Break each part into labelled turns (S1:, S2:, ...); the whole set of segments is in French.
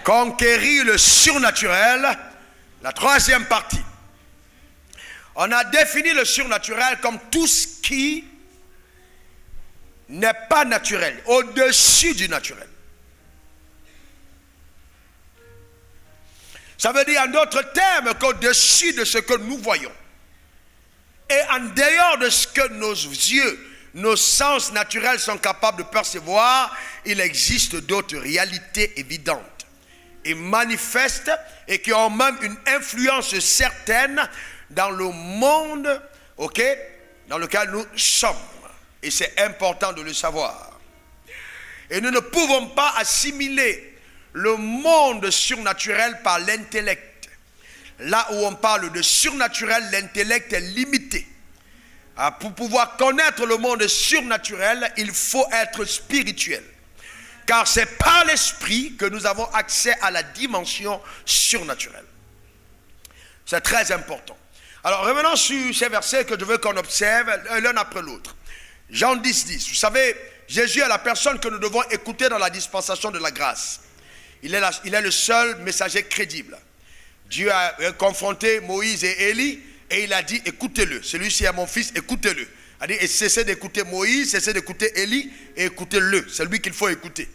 S1: Conquérir le surnaturel, la troisième partie. On a défini le surnaturel comme tout ce qui n'est pas naturel, au-dessus du naturel. Ça veut dire en d'autres termes qu'au-dessus de ce que nous voyons et en dehors de ce que nos yeux, nos sens naturels sont capables de percevoir, il existe d'autres réalités évidentes et manifestes et qui ont même une influence certaine dans le monde, dans lequel nous sommes. Et c'est important de le savoir. Et nous ne pouvons pas assimiler le monde surnaturel par l'intellect. Là où on parle de surnaturel, l'intellect est limité. Pour pouvoir connaître le monde surnaturel, il faut être spirituel. Car c'est par l'esprit que nous avons accès à la dimension surnaturelle. C'est très important. Alors revenons sur ces versets que je veux qu'on observe l'un après l'autre. Jean 10, 10. Vous savez, Jésus est la personne que nous devons écouter dans la dispensation de la grâce. Il est le seul messager crédible. Dieu a confronté Moïse et Élie et il a dit, écoutez-le. Celui-ci est mon fils, écoutez-le. Il a dit, et cessez d'écouter Moïse, cessez d'écouter Élie et écoutez-le. C'est lui qu'il faut écouter.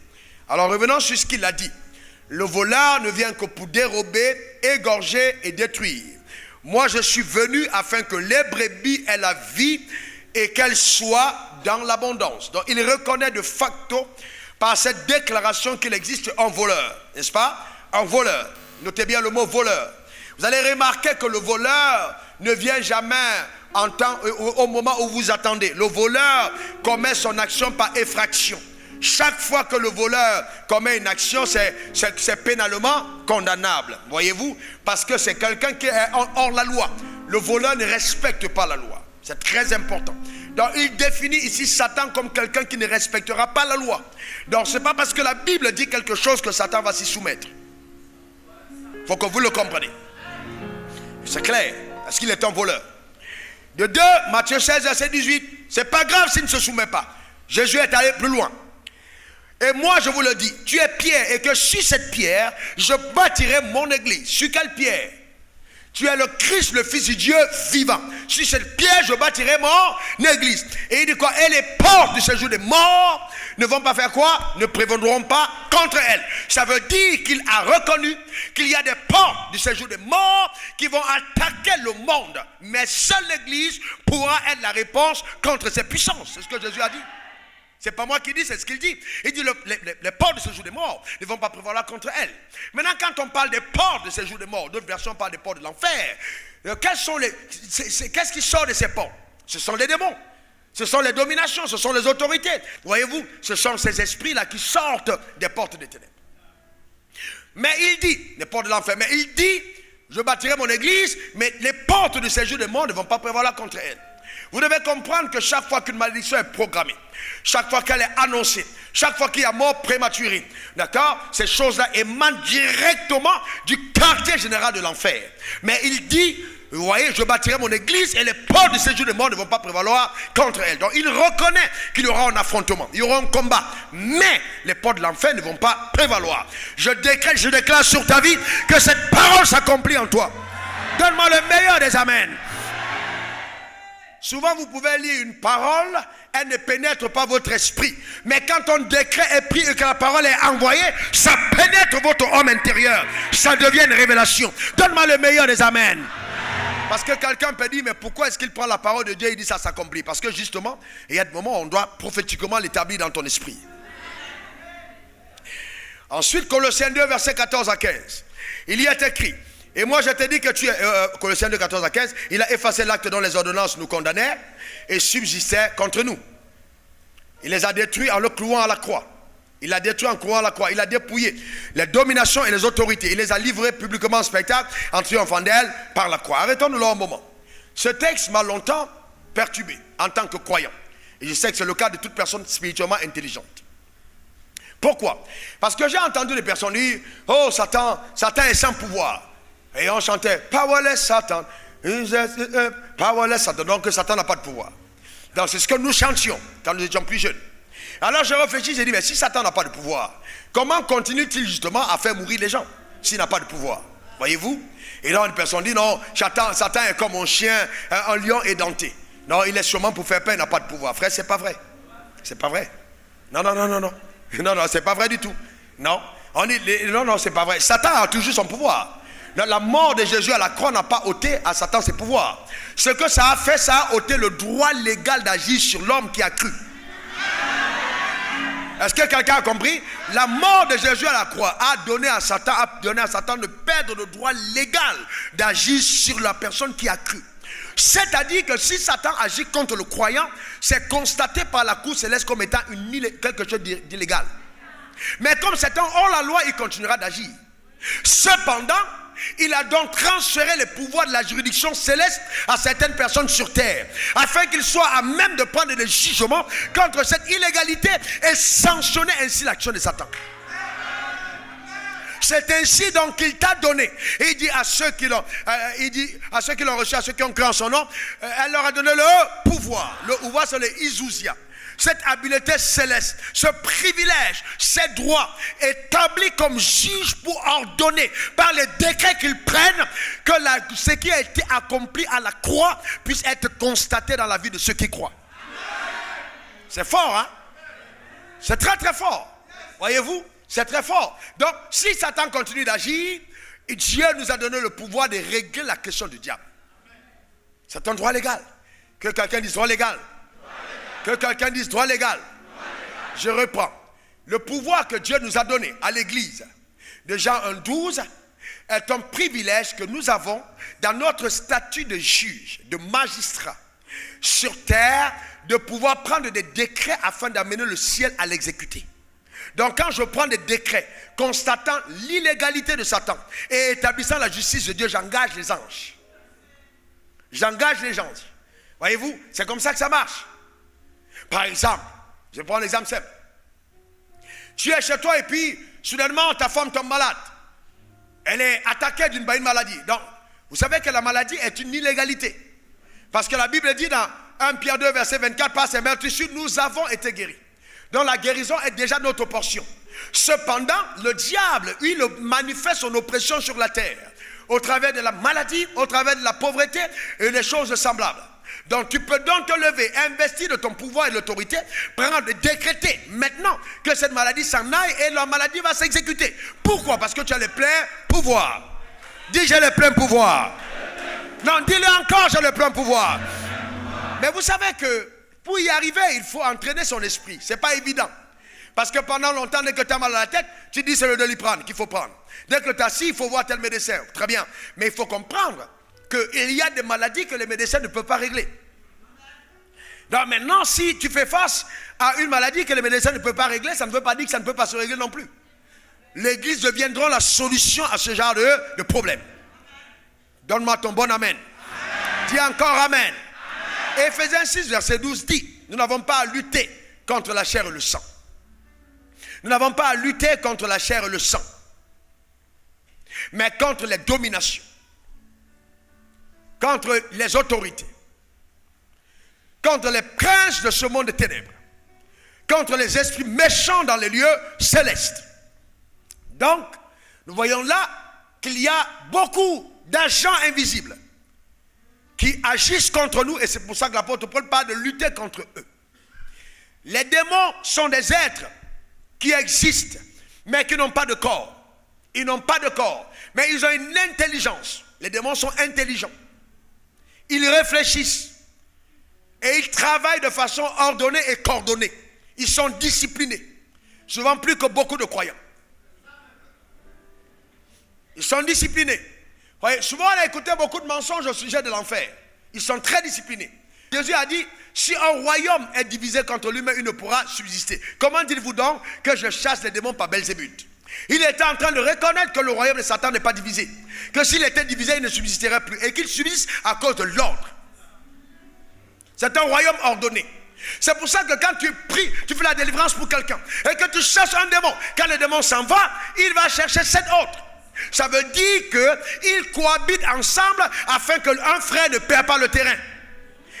S1: Alors revenons sur ce qu'il a dit. Le voleur ne vient que pour dérober, égorger et détruire. Moi, je suis venu afin que les brebis aient la vie et qu'elles soient dans l'abondance. Donc, il reconnaît de facto par cette déclaration qu'il existe un voleur, n'est-ce pas? Un voleur. Notez bien le mot voleur. Vous allez remarquer que le voleur ne vient jamais au moment où vous attendez. Le voleur commet son action par effraction. Chaque fois que le voleur commet une action, c'est pénalement condamnable. Voyez-vous? Parce que c'est quelqu'un qui est hors la loi. Le voleur ne respecte pas la loi. C'est très important. Donc il définit ici Satan comme quelqu'un qui ne respectera pas la loi. Donc ce n'est pas parce que la Bible dit quelque chose que Satan va s'y soumettre. Il faut que vous le compreniez. C'est clair, parce qu'il est un voleur. De 2, Matthieu 16, verset 18. C'est pas grave s'il ne se soumet pas. Jésus est allé plus loin. Et moi je vous le dis, tu es pierre et que sur cette pierre, je bâtirai mon église. Sur quelle pierre? Tu es le Christ, le Fils du Dieu vivant. Sur cette pierre, je bâtirai mon église. Et il dit quoi? Et les portes du séjour des morts ne vont pas faire quoi? Ne prévaudront pas contre elle. Ça veut dire qu'il a reconnu qu'il y a des portes du séjour des morts qui vont attaquer le monde. Mais seule l'église pourra être la réponse contre ces puissances. C'est ce que Jésus a dit. C'est pas moi qui dis, c'est ce qu'il dit. Il dit les portes de séjour des morts ne vont pas prévaloir contre elles. Maintenant, quand on parle des portes de séjour des morts, d'autres versions parlent des portes de l'enfer. Qu'est-ce qui sort de ces portes? Ce sont les démons. Ce sont les dominations, ce sont les autorités. Voyez-vous, ce sont ces esprits-là qui sortent des portes des ténèbres. Mais il dit, les portes de l'enfer, mais il dit, je bâtirai mon église, mais les portes de séjour des morts ne vont pas prévaloir contre elles. Vous devez comprendre que chaque fois qu'une malédiction est programmée, chaque fois qu'elle est annoncée, chaque fois qu'il y a mort prématurée, d'accord, ces choses-là émanent directement du quartier général de l'enfer. Mais il dit, vous voyez, je bâtirai mon église et les portes de séjour des morts ne vont pas prévaloir contre elle. Donc il reconnaît qu'il y aura un affrontement, il y aura un combat, mais les portes de l'enfer ne vont pas prévaloir. Je déclare sur ta vie que cette parole s'accomplit en toi. Donne-moi le meilleur des amens. Souvent, vous pouvez lire une parole, elle ne pénètre pas votre esprit. Mais quand un décret est pris et que la parole est envoyée, ça pénètre votre homme intérieur. Ça devient une révélation. Donne-moi le meilleur des amens. Parce que quelqu'un peut dire, mais pourquoi est-ce qu'il prend la parole de Dieu et il dit ça s'accomplit? Parce que justement, il y a des moments où on doit prophétiquement l'établir dans ton esprit. Ensuite, Colossiens 2, versets 14 à 15. Il y est écrit. Et moi je t'ai dit que tu es, Colossiens 2, 14 à 15, il a effacé l'acte dont les ordonnances nous condamnaient et subsistaient contre nous. Il les a détruits en le clouant à la croix. Il a détruit en clouant à la croix. Il a dépouillé les dominations et les autorités. Il les a livrés publiquement en spectacle en triomphant d'elles par la croix. Arrêtons-nous là un moment. Ce texte m'a longtemps perturbé en tant que croyant. Et je sais que c'est le cas de toute personne spirituellement intelligente. Pourquoi? Parce que j'ai entendu des personnes dire, oh Satan est sans pouvoir. Et on chantait Powerless Satan, Powerless Satan. Donc Satan n'a pas de pouvoir. Donc c'est ce que nous chantions quand nous étions plus jeunes. Alors je réfléchis, j'ai dit, mais si Satan n'a pas de pouvoir, comment continue-t-il justement à faire mourir les gens s'il n'a pas de pouvoir? Voyez-vous? Et là, une personne dit, non, Satan est comme un chien, un lion édenté. Non, il est sûrement pour faire peur, il n'a pas de pouvoir. Frère, c'est pas vrai. C'est pas vrai. Non. Non, c'est pas vrai du tout. Non, non, c'est pas vrai. Satan a toujours son pouvoir. La mort de Jésus à la croix n'a pas ôté à Satan ses pouvoirs. Ce que ça a fait, ça a ôté le droit légal d'agir sur l'homme qui a cru. Est-ce que quelqu'un a compris? La mort de Jésus à la croix a donné à Satan de perdre le droit légal d'agir sur la personne qui a cru. C'est-à-dire que si Satan agit contre le croyant, c'est constaté par la cour céleste comme étant quelque chose d'illégal. Mais comme c'est un hors la loi, il continuera d'agir. Cependant, il a donc transféré les pouvoirs de la juridiction céleste à certaines personnes sur terre, afin qu'ils soient à même de prendre des jugements contre cette illégalité et sanctionner ainsi l'action de Satan. C'est ainsi donc qu'il t'a donné. Et il dit à ceux qui l'ont reçu, à ceux qui ont cru en son nom, elle leur a donné le pouvoir. Le pouvoir, c'est le Izousia. Cette habileté céleste, ce privilège, ces droits établis comme juge pour ordonner par les décrets qu'ils prennent que ce qui a été accompli à la croix puisse être constaté dans la vie de ceux qui croient. C'est fort, hein? C'est très très fort. Voyez-vous? C'est très fort. Donc, si Satan continue d'agir, Dieu nous a donné le pouvoir de régler la question du diable. C'est un droit légal. Que quelqu'un dise droit légal. Que quelqu'un dise droit légal. Je reprends. Le pouvoir que Dieu nous a donné à l'église de Jean 1,12 est un privilège que nous avons dans notre statut de juge, de magistrat sur terre, de pouvoir prendre des décrets afin d'amener le ciel à l'exécuter. Donc quand je prends des décrets constatant l'illégalité de Satan et établissant la justice de Dieu, j'engage les anges. J'engage les anges. Voyez-vous, c'est comme ça que ça marche. Par exemple, je prends l'exemple simple. Tu es chez toi et puis, soudainement, ta femme tombe malade. Elle est attaquée d'une maladie. Donc, vous savez que la maladie est une illégalité. Parce que la Bible dit dans 1 Pierre 2, verset 24, par ses meurtrissures, nous avons été guéris. Donc la guérison est déjà notre portion. Cependant, le diable, il manifeste son oppression sur la terre. Au travers de la maladie, au travers de la pauvreté et des choses semblables. Donc tu peux donc te lever, investir de ton pouvoir et de l'autorité, prendre, décréter maintenant que cette maladie s'en aille et la maladie va s'exécuter. Pourquoi? Parce que tu as le plein pouvoir. Dis j'ai le plein pouvoir. Non, dis-le encore, j'ai le plein pouvoir. Mais vous savez que pour y arriver, il faut entraîner son esprit. Ce n'est pas évident. Parce que pendant longtemps, dès que tu as mal à la tête, tu dis c'est le Doliprane qu'il faut prendre. Dès que tu as assis, il faut voir tel médecin. Très bien. Mais il faut comprendre qu'il y a des maladies que les médecins ne peuvent pas régler. Donc maintenant, si tu fais face à une maladie que les médecins ne peuvent pas régler, ça ne veut pas dire que ça ne peut pas se régler non plus. L'église deviendra la solution à ce genre de problème. Donne-moi ton bon amen. Dis encore amen. Éphésiens 6, verset 12 dit, nous n'avons pas à lutter contre la chair et le sang. Nous n'avons pas à lutter contre la chair et le sang, mais contre les dominations, contre les autorités, contre les princes de ce monde de ténèbres, contre les esprits méchants dans les lieux célestes. Donc, nous voyons là qu'il y a beaucoup d'agents invisibles qui agissent contre nous, et c'est pour ça que l'apôtre Paul parle de lutter contre eux. Les démons sont des êtres qui existent, mais qui n'ont pas de corps. Ils n'ont pas de corps, mais ils ont une intelligence. Les démons sont intelligents. Ils réfléchissent et ils travaillent de façon ordonnée et coordonnée. Ils sont disciplinés, souvent plus que beaucoup de croyants. Ils sont disciplinés. Voyez, souvent on a écouté beaucoup de mensonges au sujet de l'enfer. Ils sont très disciplinés. Jésus a dit, si un royaume est divisé contre lui-même, il ne pourra subsister. Comment dites-vous donc que je chasse les démons par Belzébuth? Il était en train de reconnaître que le royaume de Satan n'est pas divisé. Que s'il était divisé, il ne subsisterait plus. Et qu'il subsiste à cause de l'ordre. C'est un royaume ordonné. C'est pour ça que quand tu pries, tu fais la délivrance pour quelqu'un, et que tu chasses un démon, quand le démon s'en va, il va chercher 7 autres. Ça veut dire qu'ils cohabitent ensemble afin qu'un frère ne perde pas le terrain.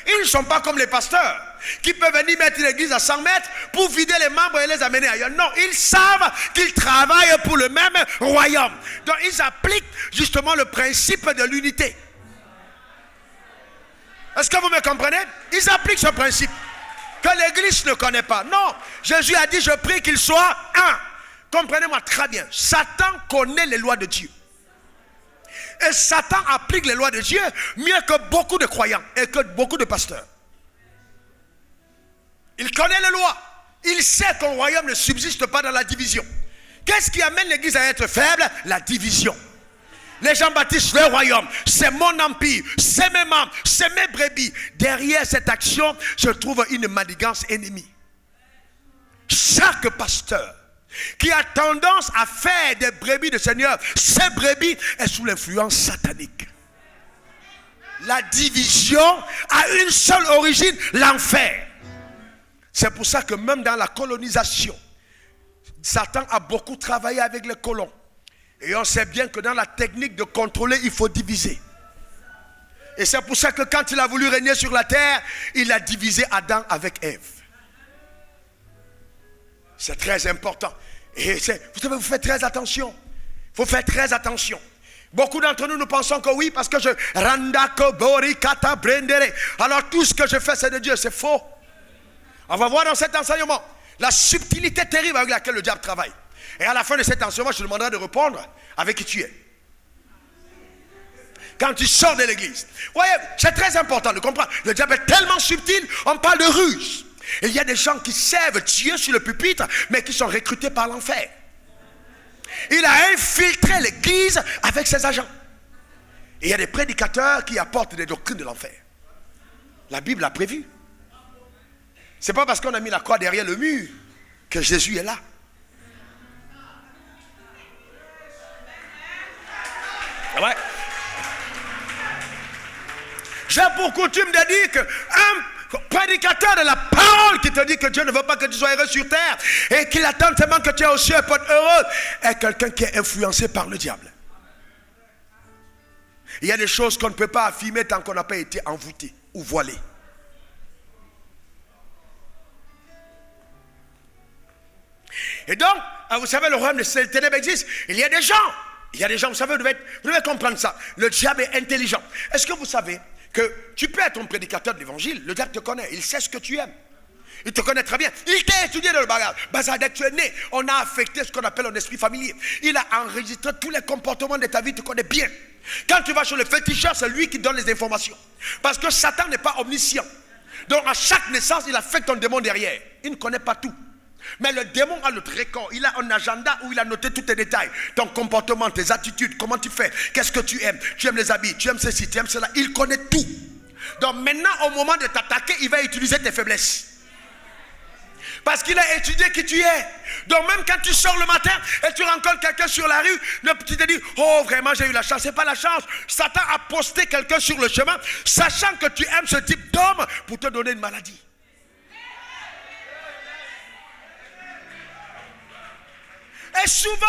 S1: Ils ne sont pas comme les pasteurs. qui peut venir mettre l'église à 100 mètres pour vider les membres et les amener ailleurs. Non, ils savent qu'ils travaillent pour le même royaume. Donc ils appliquent justement le principe de l'unité. Est-ce que vous me comprenez? Ils appliquent ce principe que l'église ne connaît pas. Non, Jésus a dit, je prie qu'il soit un. Comprenez-moi très bien. Satan connaît les lois de Dieu. Et Satan applique les lois de Dieu mieux que beaucoup de croyants et que beaucoup de pasteurs. Il connaît les lois. Il sait qu'un royaume ne subsiste pas dans la division. Qu'est-ce qui amène l'église à être faible? La division. Les gens bâtissent leur royaume. C'est mon empire. C'est mes membres. C'est mes brebis. Derrière cette action se trouve une manigance ennemie. Chaque pasteur qui a tendance à faire des brebis de Seigneur, ces brebis est sous l'influence satanique. La division a une seule origine, l'enfer. C'est pour ça que même dans la colonisation, Satan a beaucoup travaillé avec les colons. Et on sait bien que dans la technique de contrôler, il faut diviser. Et c'est pour ça que quand il a voulu régner sur la terre, il a divisé Adam avec Ève. C'est très important. Et vous savez, vous faites très attention. Il faut faire très attention. Beaucoup d'entre nous pensons que oui, parce que je randako bori kata brendere. Alors tout ce que je fais, c'est de Dieu. C'est faux. On va voir dans cet enseignement la subtilité terrible avec laquelle le diable travaille. Et à la fin de cet enseignement, je te demanderai de répondre avec qui tu es. Quand tu sors de l'église. Vous voyez, c'est très important de comprendre. Le diable est tellement subtil, on parle de ruse. Et il y a des gens qui servent Dieu sur le pupitre, mais qui sont recrutés par l'enfer. Il a infiltré l'église avec ses agents. Et il y a des prédicateurs qui apportent des doctrines de l'enfer. La Bible l'a prévu. C'est pas parce qu'on a mis la croix derrière le mur que Jésus est là. Ouais. J'ai pour coutume de dire qu'un prédicateur de la parole qui te dit que Dieu ne veut pas que tu sois heureux sur terre et qu'il attend tellement que tu es au ciel pour être heureux est quelqu'un qui est influencé par le diable. Il y a des choses qu'on ne peut pas affirmer tant qu'on n'a pas été envoûté ou voilé. Et donc, vous savez, le royaume des ténèbres existe. Il y a des gens, vous savez, vous devez comprendre ça. Le diable est intelligent. Est-ce que vous savez que tu peux être un prédicateur de l'évangile, le diable te connaît, il sait ce que tu aimes. Il te connaît très bien. Il t'a étudié dans le bagage. Dès que tu es né, on a affecté ce qu'on appelle un esprit familier. Il a enregistré tous les comportements de ta vie, il te connaît bien. Quand tu vas sur le féticheur, c'est lui qui donne les informations. Parce que Satan n'est pas omniscient. Donc à chaque naissance, il affecte un démon derrière. Il ne connaît pas tout. Mais le démon a le record, il a un agenda où il a noté tous tes détails, ton comportement, tes attitudes, comment tu fais, qu'est-ce que tu aimes les habits, tu aimes ceci, tu aimes cela, il connaît tout. Donc maintenant au moment de t'attaquer, il va utiliser tes faiblesses. Parce qu'il a étudié qui tu es. Donc même quand tu sors le matin et tu rencontres quelqu'un sur la rue, tu te dis, oh vraiment j'ai eu la chance. C'est pas la chance, Satan a posté quelqu'un sur le chemin, sachant que tu aimes ce type d'homme pour te donner une maladie. Et souvent,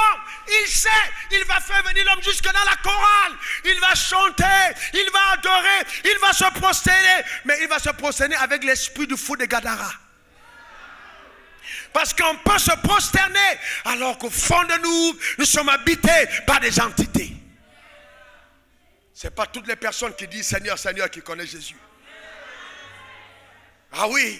S1: il sait, il va faire venir l'homme jusque dans la chorale. Il va chanter, il va adorer, il va se prosterner. Mais il va se prosterner avec l'esprit du fou de Gadara. Parce qu'on peut se prosterner alors qu'au fond de nous, nous sommes habités par des entités. Ce n'est pas toutes les personnes qui disent Seigneur, Seigneur qui connaissent Jésus. Ah oui,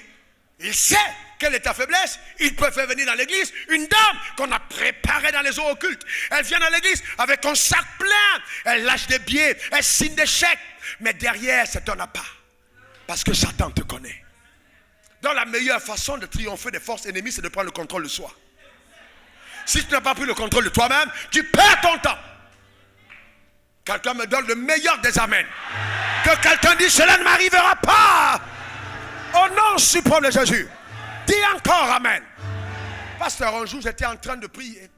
S1: il sait quelle est ta faiblesse. Il peut faire venir dans l'église une dame qu'on a préparée dans les eaux occultes. Elle vient dans l'église avec un sac plein. Elle lâche des billets, elle signe des chèques. Mais derrière, c'est un appât. Parce que Satan te connaît. Donc la meilleure façon de triompher des forces ennemies, c'est de prendre le contrôle de soi. Si tu n'as pas pris le contrôle de toi-même, tu perds ton temps. Quelqu'un me donne le meilleur des amens. Que quelqu'un dise, cela ne m'arrivera pas. Au nom suprême de Jésus. Dis encore amen. Pasteur, un jour j'étais en train de prier.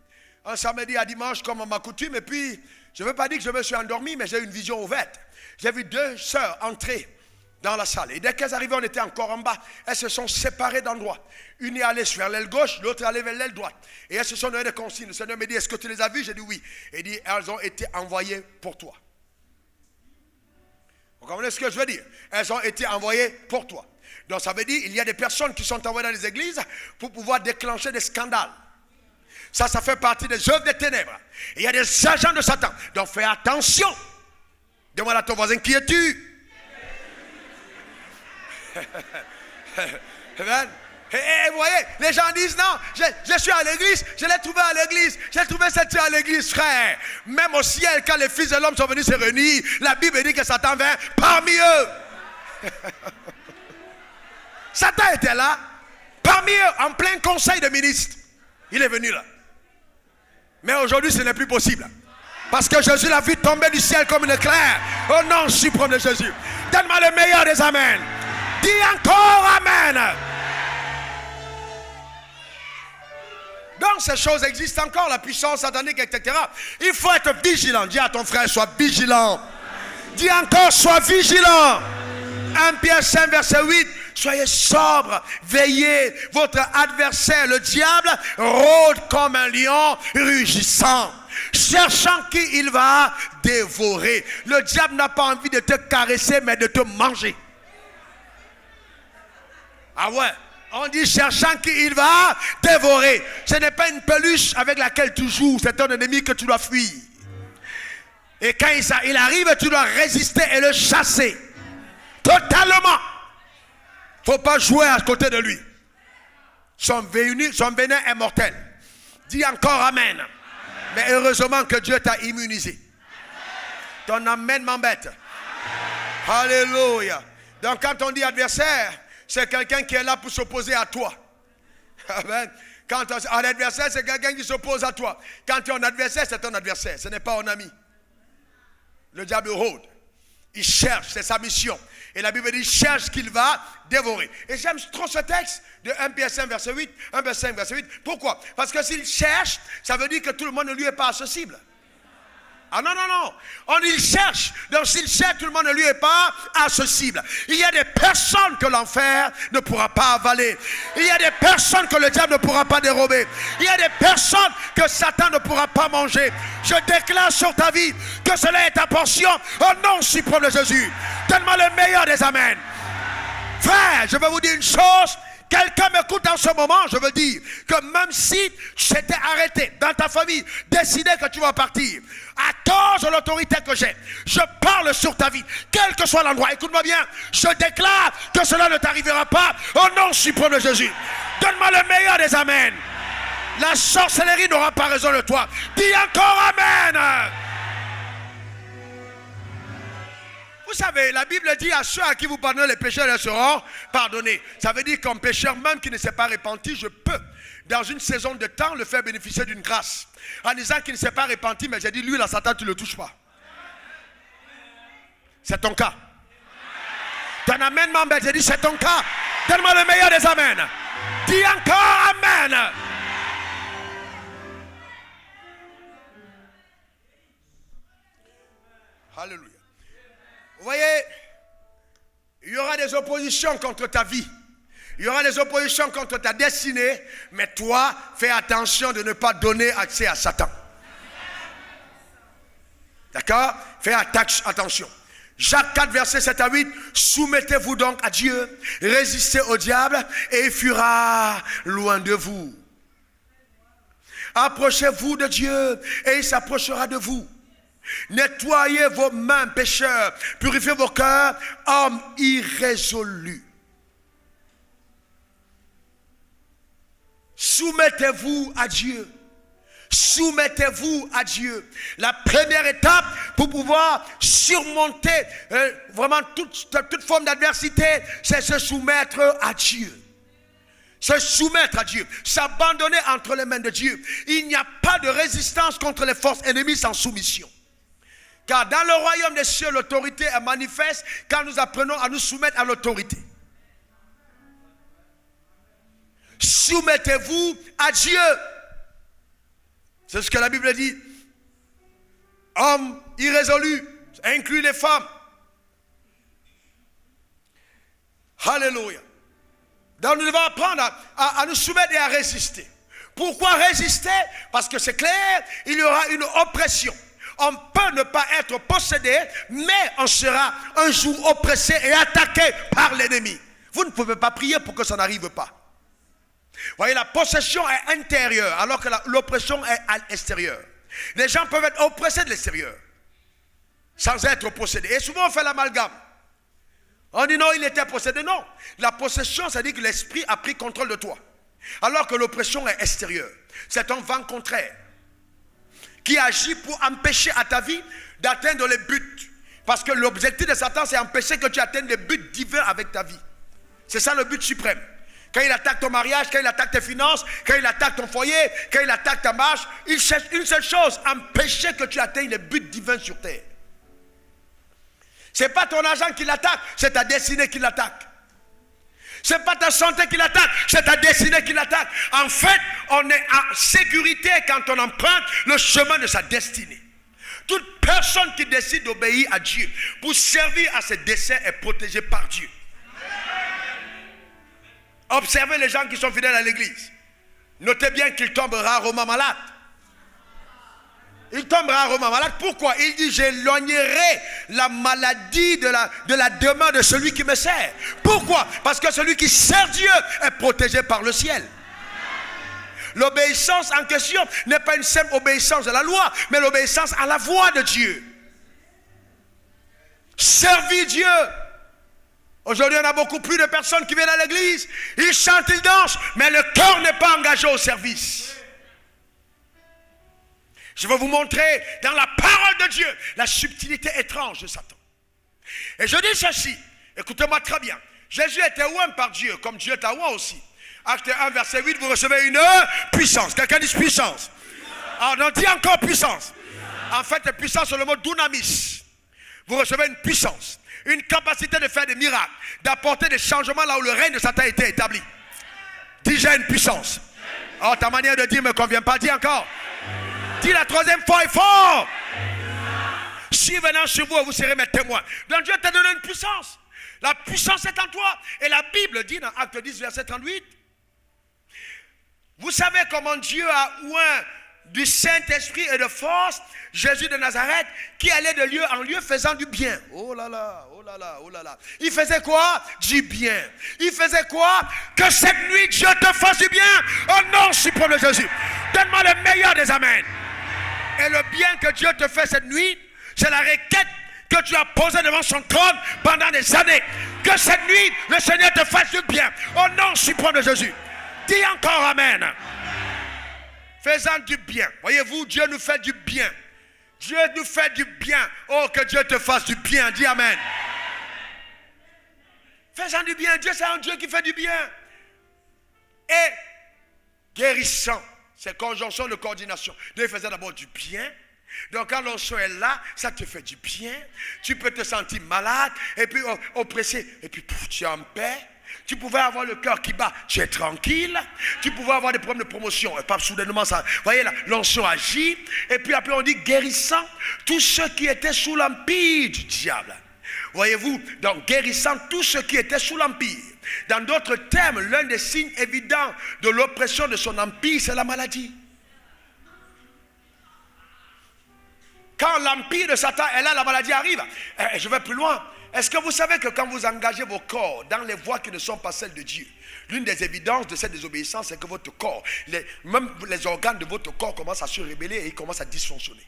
S1: Un samedi à dimanche comme à ma coutume. Et puis, je ne veux pas dire que je me suis endormi, mais j'ai eu une vision ouverte. J'ai vu deux sœurs entrer dans la salle. Et dès qu'elles arrivaient, on était encore en bas. Elles se sont séparées d'endroits. Une est allée vers l'aile gauche, l'autre est allée vers l'aile droite. Et elles se sont donné des consignes. Le Seigneur me dit, est-ce que tu les as vues? J'ai dit oui. Et il dit, elles ont été envoyées pour toi. Vous comprenez ce que je veux dire? Elles ont été envoyées pour toi. Donc ça veut dire qu'il y a des personnes qui sont envoyées dans les églises pour pouvoir déclencher des scandales. Ça fait partie des œuvres des ténèbres. Il y a des agents de Satan. Donc fais attention. Demande à ton voisin, qui es-tu? Et vous voyez, les gens disent non, je suis à l'église, je l'ai trouvé à l'église, j'ai trouvé cette fille à l'église, frère. Même au ciel, quand les fils de l'homme sont venus se réunir, la Bible dit que Satan vint parmi eux. Satan était là, parmi eux, en plein conseil de ministres. Il est venu là. Mais aujourd'hui, ce n'est plus possible. Parce que Jésus l'a vu tomber du ciel comme une éclair. Au nom suprême de Jésus. Donne-moi le meilleur des amens. Dis encore amen. Donc ces choses existent encore, la puissance satanique, etc. Il faut être vigilant. Dis à ton frère, sois vigilant. Dis encore, sois vigilant. 1 Pierre 5, verset 8. Soyez sobres, veillez. Votre adversaire, le diable, rôde comme un lion rugissant, cherchant qui il va dévorer. Le diable n'a pas envie de te caresser, mais de te manger. Ah ouais, on dit cherchant qui il va dévorer. Ce n'est pas une peluche avec laquelle tu joues, c'est ton ennemi que tu dois fuir. Et quand il arrive, tu dois résister et le chasser. Totalement. Il ne faut pas jouer à côté de lui. Son venin est mortel. Dis encore amen. Mais heureusement que Dieu t'a immunisé. Ton amen m'embête. Alléluia. Donc quand on dit adversaire, c'est quelqu'un qui est là pour s'opposer à toi. Amen. Quand un adversaire, c'est quelqu'un qui s'oppose à toi. Quand tu es un adversaire, c'est ton adversaire. Ce n'est pas un ami. Le diable rôde. Il cherche, c'est sa mission. Et la Bible dit, il cherche qu'il va dévorer. Et j'aime trop ce texte de 1 Pierre 5, verset 8. 1 Pierre 5, verset 8. Pourquoi? Parce que s'il cherche, ça veut dire que tout le monde ne lui est pas accessible. Ah non, non, non. On il cherche. Donc s'il cherche, tout le monde ne lui est pas accessible. Il y a des personnes que l'enfer ne pourra pas avaler. Il y a des personnes que le diable ne pourra pas dérober. Il y a des personnes que Satan ne pourra pas manger. Je déclare sur ta vie que cela est ta portion au nom suprême de Jésus. Donne-moi le meilleur des amens. Frère, je vais vous dire une chose. Quelqu'un m'écoute en ce moment, je veux dire que même si j'étais arrêté dans ta famille, décidé que tu vas partir, à cause de l'autorité que j'ai, je parle sur ta vie, quel que soit l'endroit, écoute-moi bien, je déclare que cela ne t'arrivera pas au nom suprême de Jésus. Donne-moi le meilleur des amens. La sorcellerie n'aura pas raison de toi. Dis encore amen. Vous savez, la Bible dit à ceux à qui vous pardonnez les péchés, ils seront pardonnés. Ça veut dire qu'un pécheur même qui ne s'est pas repenti, je peux, dans une saison de temps, le faire bénéficier d'une grâce. En disant qu'il ne s'est pas repenti, mais j'ai dit, lui, la Satan, tu ne le touches pas. C'est ton cas. Ton amen m'embête, j'ai dit, c'est ton cas. Donne-moi le meilleur des amens. Dis encore amen. Alléluia. Vous voyez, il y aura des oppositions contre ta vie. Il y aura des oppositions contre ta destinée. Mais toi, fais attention de ne pas donner accès à Satan. D'accord? Fais attention. Jacques 4, verset 7 à 8. Soumettez-vous donc à Dieu. Résistez au diable et il fuira loin de vous. Approchez-vous de Dieu et il s'approchera de vous. Nettoyez vos mains, pécheurs. Purifiez vos cœurs, hommes irrésolus. Soumettez-vous à Dieu. Soumettez-vous à Dieu. La première étape pour pouvoir surmonter vraiment toute forme d'adversité, c'est se soumettre à Dieu. Se soumettre à Dieu. S'abandonner entre les mains de Dieu. Il n'y a pas de résistance contre les forces ennemies sans soumission. Car dans le royaume des cieux, l'autorité est manifeste quand nous apprenons à nous soumettre à l'autorité. Soumettez-vous à Dieu. C'est ce que la Bible dit. Hommes irrésolus, inclut les femmes. Alléluia. Donc nous devons apprendre à nous soumettre et à résister. Pourquoi résister? Parce que c'est clair, il y aura une oppression. On peut ne pas être possédé, mais on sera un jour oppressé et attaqué par l'ennemi. Vous ne pouvez pas prier pour que ça n'arrive pas. Vous voyez, la possession est intérieure, alors que l'oppression est à l'extérieur. Les gens peuvent être oppressés de l'extérieur, sans être possédés. Et souvent on fait l'amalgame. On dit non, il était possédé. Non. La possession, ça dit que l'esprit a pris contrôle de toi. Alors que l'oppression est extérieure. C'est un vent contraire qui agit pour empêcher à ta vie d'atteindre les buts. Parce que l'objectif de Satan, c'est empêcher que tu atteignes les buts divins avec ta vie. C'est ça le but suprême. Quand il attaque ton mariage, quand il attaque tes finances, quand il attaque ton foyer, quand il attaque ta marche, il cherche une seule chose, empêcher que tu atteignes les buts divins sur terre. Ce n'est pas ton argent qui l'attaque, c'est ta destinée qui l'attaque. Ce n'est pas ta santé qui l'attaque, c'est ta destinée qui l'attaque. En fait, on est en sécurité quand on emprunte le chemin de sa destinée. Toute personne qui décide d'obéir à Dieu pour servir à ses desseins est protégée par Dieu. Observez les gens qui sont fidèles à l'église. Notez bien qu'ils tombent rarement malades. Ils tombent rarement malades. Pourquoi? Il dit, j'éloignerai la maladie de la demeure de celui qui me sert. Pourquoi? Parce que celui qui sert Dieu est protégé par le ciel. L'obéissance en question n'est pas une simple obéissance à la loi, mais l'obéissance à la voix de Dieu. Servir Dieu. Aujourd'hui, on a beaucoup plus de personnes qui viennent à l'église. Ils chantent, ils dansent, mais le cœur n'est pas engagé au service. Je vais vous montrer dans la parole de Dieu la subtilité étrange de Satan. Et je dis ceci, écoutez-moi très bien. Jésus était oint par Dieu, comme Dieu t'a oint aussi. Acte 1, verset 8, vous recevez une puissance. Quelqu'un dit puissance. Alors, on dit encore puissance. En fait, puissance, c'est le mot dunamis. Vous recevez une puissance. Une capacité de faire des miracles, d'apporter des changements là où le règne de Satan a été établi. Dis, j'ai une puissance. Oh, ta manière de dire ne me convient pas. Dis encore. Dis la troisième fois et fort. Si venant sur vous, vous serez mes témoins. Donc Dieu t'a donné une puissance. La puissance est en toi. Et la Bible dit dans Acte 10, verset 38. Vous savez comment Dieu a oint du Saint-Esprit et de force Jésus de Nazareth, qui allait de lieu en lieu faisant du bien. Oh là là, oh là là, oh là là. Il faisait quoi? Du bien. Il faisait quoi? Que cette nuit Dieu te fasse du bien. Au nom suprême de Jésus. Donne-moi le meilleur des amens. Et le bien que Dieu te fait cette nuit, c'est la requête que tu as posée devant son trône pendant des années. Que cette nuit, le Seigneur te fasse du bien. Au nom suprême de Jésus. Dis encore amen. Faisant du bien. Voyez-vous, Dieu nous fait du bien. Dieu nous fait du bien. Oh, que Dieu te fasse du bien. Dis amen. Faisant du bien. Dieu, c'est un Dieu qui fait du bien. Et guérissant. C'est conjonction de coordination. Dieu faisait d'abord du bien. Donc quand l'onction est là, ça te fait du bien. Tu peux te sentir malade et puis oppressé. Et puis tu es en paix. Tu pouvais avoir le cœur qui bat, tu es tranquille. Tu pouvais avoir des problèmes de promotion. Et pas soudainement, ça, vous voyez là, l'onction agit. Et puis après, on dit guérissant tous ceux qui étaient sous l'empire du diable. Voyez-vous, donc guérissant tous ceux qui étaient sous l'empire. Dans d'autres termes, l'un des signes évidents de l'oppression de son empire, c'est la maladie. Quand l'empire de Satan est là, la maladie arrive. Et je vais plus loin. Est-ce que vous savez que quand vous engagez vos corps dans les voies qui ne sont pas celles de Dieu, l'une des évidences de cette désobéissance, c'est que votre corps, même les organes de votre corps commencent à se rebeller et ils commencent à dysfonctionner.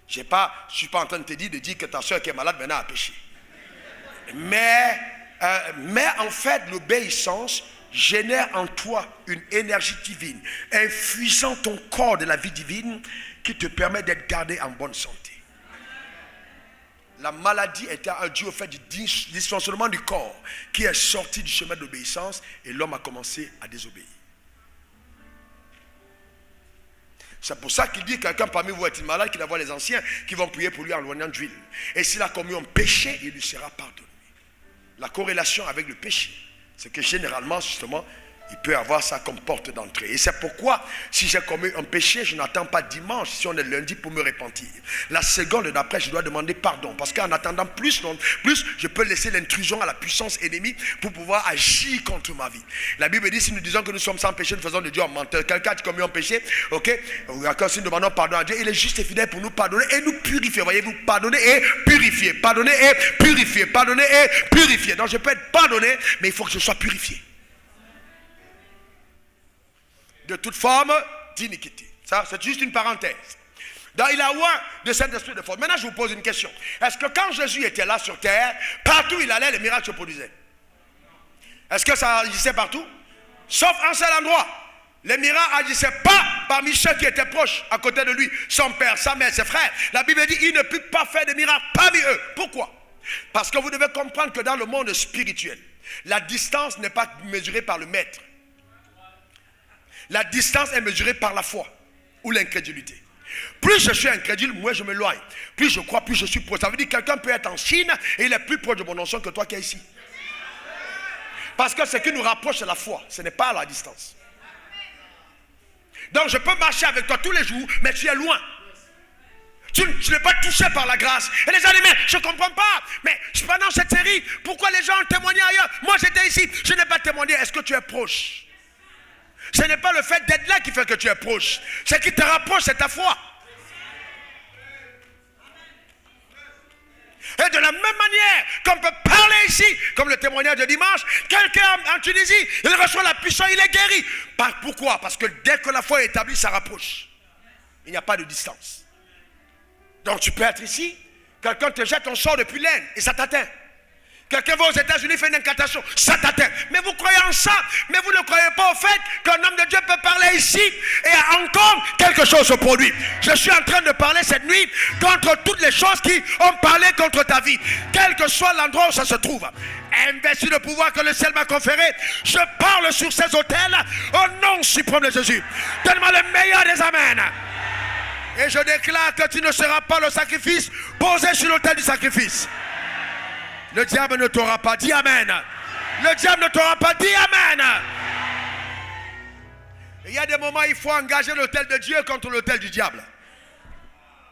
S1: Je ne suis pas en train de te dire que ta soeur qui est malade maintenant a péché. Mais en fait, l'obéissance génère en toi une énergie divine, infusant ton corps de la vie divine qui te permet d'être gardé en bonne santé. La maladie était due au fait du dysfonctionnement du corps qui est sorti du chemin d'obéissance et l'homme a commencé à désobéir. C'est pour ça qu'il dit que quelqu'un parmi vous est-il malade, qu'il va voir les anciens qui vont prier pour lui en loignant d'huile. Et s'il a commis un péché, il lui sera pardonné. La corrélation avec le péché, c'est que généralement, justement, il peut avoir ça comme porte d'entrée. Et c'est pourquoi, si j'ai commis un péché, je n'attends pas dimanche, si on est lundi, pour me repentir. La seconde d'après, je dois demander pardon. Parce qu'en attendant plus, je peux laisser l'intrusion à la puissance ennemie pour pouvoir agir contre ma vie. La Bible dit, si nous disons que nous sommes sans péché, nous faisons de Dieu un menteur. Quelqu'un qui commet un péché, ok, si nous demandons pardon à Dieu, il est juste et fidèle pour nous pardonner et nous purifier. Voyez-vous, pardonner et purifier. Pardonner et purifier. Pardonner et purifier. Donc je peux être pardonné, mais il faut que je sois purifié de toute forme d'iniquité. Ça, c'est juste une parenthèse. Donc, il a oint de Saint-Esprit de force. Maintenant, je vous pose une question. Est-ce que quand Jésus était là sur terre, partout où il allait, les miracles se produisaient? Est-ce que ça agissait partout? Sauf un seul endroit. Les miracles n'agissaient pas parmi ceux qui étaient proches à côté de lui, son père, sa mère, ses frères. La Bible dit il ne peut pas faire de miracles parmi eux. Pourquoi? Parce que vous devez comprendre que dans le monde spirituel, la distance n'est pas mesurée par le mètre. La distance est mesurée par la foi ou l'incrédulité. Plus je suis incrédule, moins je m'éloigne. Plus je crois, plus je suis proche. Ça veut dire que quelqu'un peut être en Chine et il est plus proche de mon onction que toi qui es ici. Parce que ce qui nous rapproche, c'est la foi. Ce n'est pas la distance. Donc je peux marcher avec toi tous les jours, mais tu es loin. Tu n'es pas touché par la grâce. Et les gens disent, mais je ne comprends pas. Mais pendant cette série, pourquoi les gens ont témoigné ailleurs? Moi j'étais ici, je n'ai pas témoigné. Est-ce que tu es proche? Ce n'est pas le fait d'être là qui fait que tu es proche. Ce qui te rapproche, c'est ta foi. Et de la même manière qu'on peut parler ici, comme le témoignage de dimanche, quelqu'un en Tunisie, il reçoit la puissance, il est guéri. Pourquoi? Parce que dès que la foi est établie, ça rapproche. Il n'y a pas de distance. Donc tu peux être ici, quelqu'un te jette un sort depuis l'Inde et ça t'atteint. Quelqu'un va aux États-Unis, fait une incantation, ça t'atteint. Mais vous croyez en ça, mais vous ne croyez pas au fait qu'un homme de Dieu peut parler ici et encore quelque chose se produit. Je suis en train de parler cette nuit contre toutes les choses qui ont parlé contre ta vie, quel que soit l'endroit où ça se trouve. Investi de pouvoir que le ciel m'a conféré, je parle sur ces autels au nom suprême de Jésus. Donne-moi le meilleur des amens. Et je déclare que tu ne seras pas le sacrifice posé sur l'autel du sacrifice. Le diable ne t'aura pas dit amen. Le diable ne t'aura pas dit amen. Il y a des moments où il faut engager l'autel de Dieu contre l'autel du diable.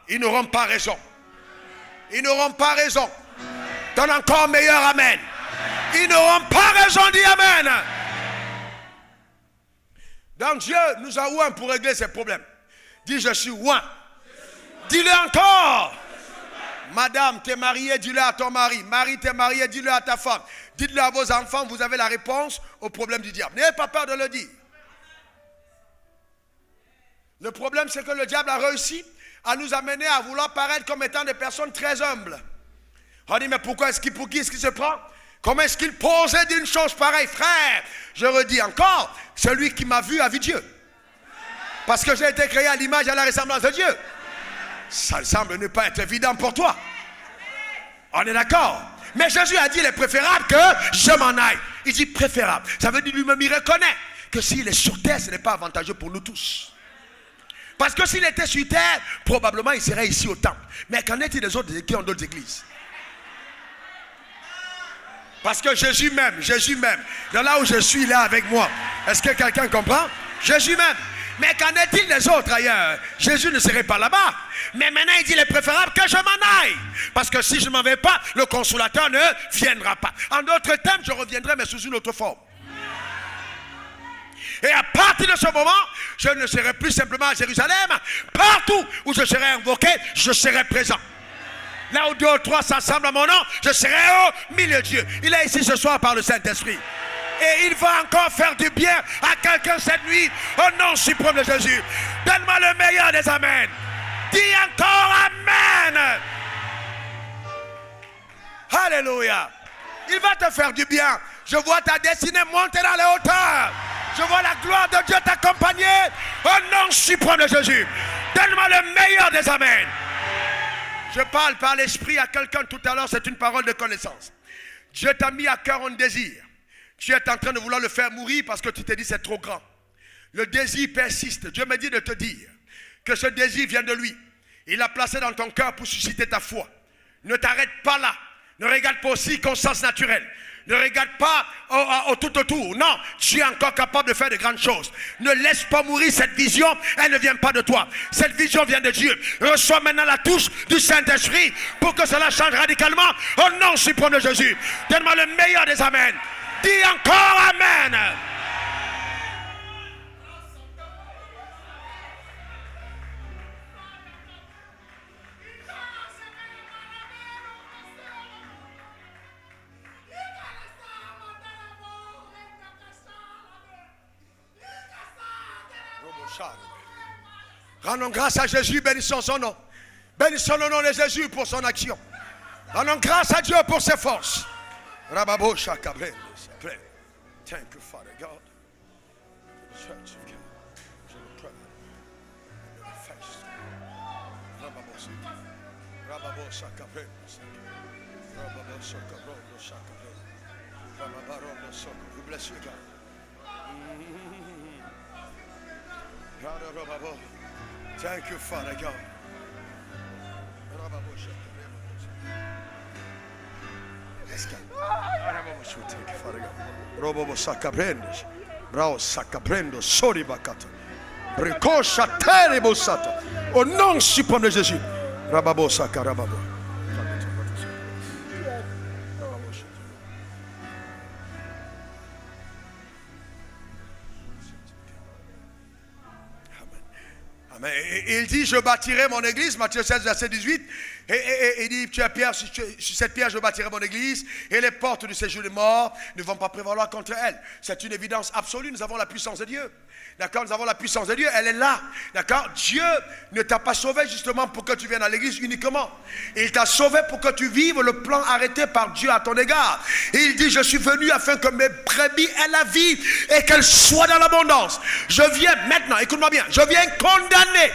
S1: Ils n'auront pas raison. Ils n'auront pas raison. Donne encore meilleur amen. Ils n'auront pas raison, dis amen. Donc Dieu nous a oint pour régler ces problèmes. Dis je suis oint. Dis-le encore. Madame, t'es mariée, dis-le à ton mari. Mari, t'es marié, dis-le à ta femme. Dites-le à vos enfants, vous avez la réponse au problème du diable. N'ayez pas peur de le dire. Le problème, c'est que le diable a réussi à nous amener à vouloir paraître comme étant des personnes très humbles. On dit, mais pourquoi pour qui est-ce qu'il se prend? Comment est-ce qu'il posait d'une chose pareille? Frère, je redis encore, celui qui m'a vu a vu Dieu. Parce que j'ai été créé à l'image et à la ressemblance de Dieu. Ça semble ne pas être évident pour toi. On est d'accord? Mais Jésus a dit, il est préférable que je m'en aille. Il dit préférable. Ça veut dire lui-même, il reconnaît que s'il est sur terre, ce n'est pas avantageux pour nous tous. Parce que s'il était sur terre, probablement il serait ici au temple. Mais qu'en est-il des autres qui ont d'autres églises? Parce que Jésus m'aime. De là où je suis, il est avec moi. Est-ce que quelqu'un comprend? Jésus m'aime. Mais qu'en est-il des autres ailleurs? Jésus ne serait pas là-bas. Mais maintenant il dit il est préférable que je m'en aille. Parce que si je ne m'en vais pas, le consolateur ne viendra pas. En d'autres termes, je reviendrai mais sous une autre forme. Et à partir de ce moment, je ne serai plus simplement à Jérusalem. Partout où je serai invoqué, je serai présent. Là où 2 ou 3 s'assemblent à mon nom, je serai au milieu de Dieu. Il est ici ce soir par le Saint-Esprit. Et il va encore faire du bien à quelqu'un cette nuit au nom suprême de Jésus. Donne-moi le meilleur des amens. Dis encore amen. Alléluia. Il va te faire du bien. Je vois ta destinée monter dans les hauteurs. Je vois la gloire de Dieu t'accompagner au nom suprême de Jésus. Donne-moi le meilleur des amens. Je parle par l'esprit à quelqu'un tout à l'heure, c'est une parole de connaissance. Dieu t'a mis à cœur un désir. Tu es en train de vouloir le faire mourir parce que tu te dis c'est trop grand. Le désir persiste. Dieu me dit de te dire que ce désir vient de lui. Il l'a placé dans ton cœur pour susciter ta foi. Ne t'arrête pas là. Ne regarde pas aux circonstances naturelles. Ne regarde pas au tout autour. Non, Dieu est encore capable de faire de grandes choses. Ne laisse pas mourir cette vision. Elle ne vient pas de toi. Cette vision vient de Dieu. Reçois maintenant la touche du Saint-Esprit pour que cela change radicalement. Au nom suprême de Jésus. Donne-moi le meilleur des amens. Dis encore amen. Rendons grâce à Jésus, bénissons son nom. Bénissons le nom de Jésus pour son action. Rendons grâce à Dieu pour ses forces. Thank you, Father God. Church of God. Je le prie. We bless you, God. Thank you, Father God. Let's go. Thank you, Father God. Robo sacabrendos. Bravo sacabrendo. Sorry bakata. Bricocha terrible sata. Au nom suprême de Jésus. Rababo sacarababo. Amen. Il dit, je bâtirai mon église, Matthieu 16, verset 18. Et il dit, tu es pierre, sur cette pierre, je bâtirai mon église. Et les portes du séjour des morts ne vont pas prévaloir contre elle. C'est une évidence absolue, nous avons la puissance de Dieu. D'accord, nous avons la puissance de Dieu, elle est là. D'accord, Dieu ne t'a pas sauvé justement pour que tu viennes à l'église uniquement. Il t'a sauvé pour que tu vives le plan arrêté par Dieu à ton égard. Et il dit, je suis venu afin que mes brebis aient la vie et qu'elles soient dans l'abondance. Je viens maintenant, écoute-moi bien, je viens condamner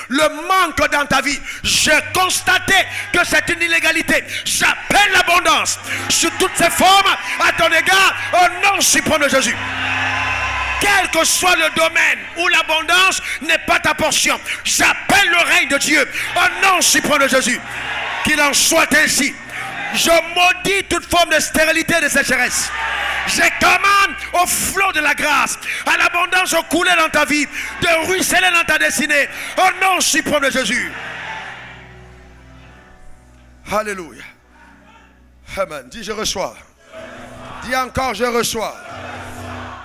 S1: le manque dans ta vie. J'ai constaté que c'est une illégalité. J'appelle l'abondance sous toutes ses formes à ton égard au nom suprême de Jésus. Quel que soit le domaine où l'abondance n'est pas ta portion, j'appelle le règne de Dieu au nom suprême de Jésus. Qu'il en soit ainsi. Je maudis toute forme de stérilité et de sécheresse. Je commande au flot de la grâce, à l'abondance au couler dans ta vie, de ruisseler dans ta destinée, au nom suprême de Jésus. Alléluia. Amen. Dis je reçois. Dis encore je reçois.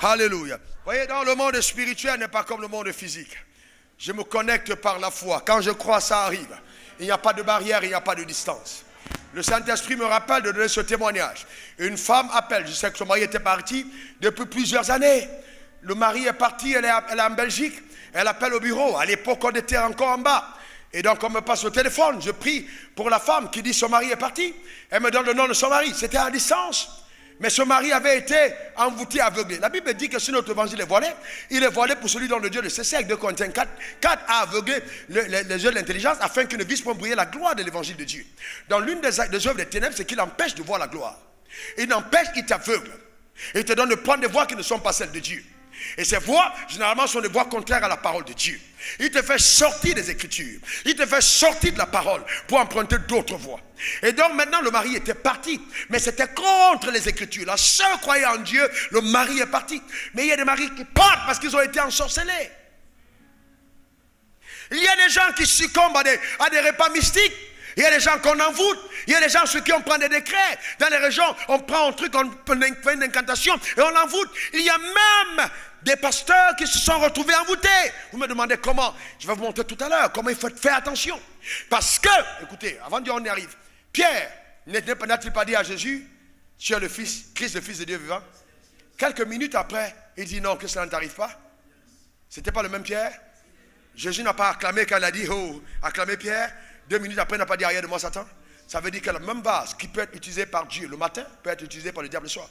S1: Alléluia. Voyez, dans le monde spirituel n'est pas comme le monde physique. Je me connecte par la foi. Quand je crois, ça arrive. Il n'y a pas de barrière, il n'y a pas de distance. Le Saint-Esprit me rappelle de donner ce témoignage. Une femme appelle, je sais que son mari était parti depuis plusieurs années. Le mari est parti, elle est en Belgique. Elle appelle au bureau. À l'époque, on était encore en bas. Et donc, on me passe au téléphone. Je prie pour la femme qui dit son mari est parti. Elle me donne le nom de son mari. C'était à distance. Mais ce mari avait été envoûté, aveuglé. La Bible dit que si notre évangile est voilé, il est voilé pour celui dont le Dieu le cesse. Avec 2 Corinthiens 4 a aveuglé les yeux de l'intelligence afin qu'il ne vise pas briller la gloire de l'évangile de Dieu. Dans l'une des œuvres des ténèbres, c'est qu'il empêche de voir la gloire. Il empêche, il t'aveugle. Il te donne de prendre des voies qui ne sont pas celles de Dieu. Et ces voies, généralement, sont des voies contraires à la parole de Dieu. Il te fait sortir des Écritures. Il te fait sortir de la parole pour emprunter d'autres voies. Et donc maintenant, le mari était parti. Mais c'était contre les Écritures. La sœur croyait en Dieu, le mari est parti. Mais il y a des maris qui partent parce qu'ils ont été ensorcelés. Il y a des gens qui succombent à des repas mystiques. Il y a des gens qu'on envoûte. Il y a des gens sur qui on prend des décrets. Dans les régions, on prend un truc, on fait une incantation et on l'envoûte. Il y a même des pasteurs qui se sont retrouvés envoûtés. Vous me demandez comment. Je vais vous montrer tout à l'heure comment il faut faire attention. Parce que, écoutez, avant de dire on y arrive, Pierre n'a-t-il pas dit à Jésus, tu es le Fils, Christ, le Fils de Dieu vivant? Quelques minutes après, il dit non, que cela ne t'arrive pas. C'était pas le même Pierre? Jésus n'a pas acclamé quand il a dit, oh, acclamez Pierre. 2 minutes après, il n'a pas dit arrière de moi Satan. Ça veut dire que la même base qui peut être utilisée par Dieu le matin peut être utilisée par le diable le soir.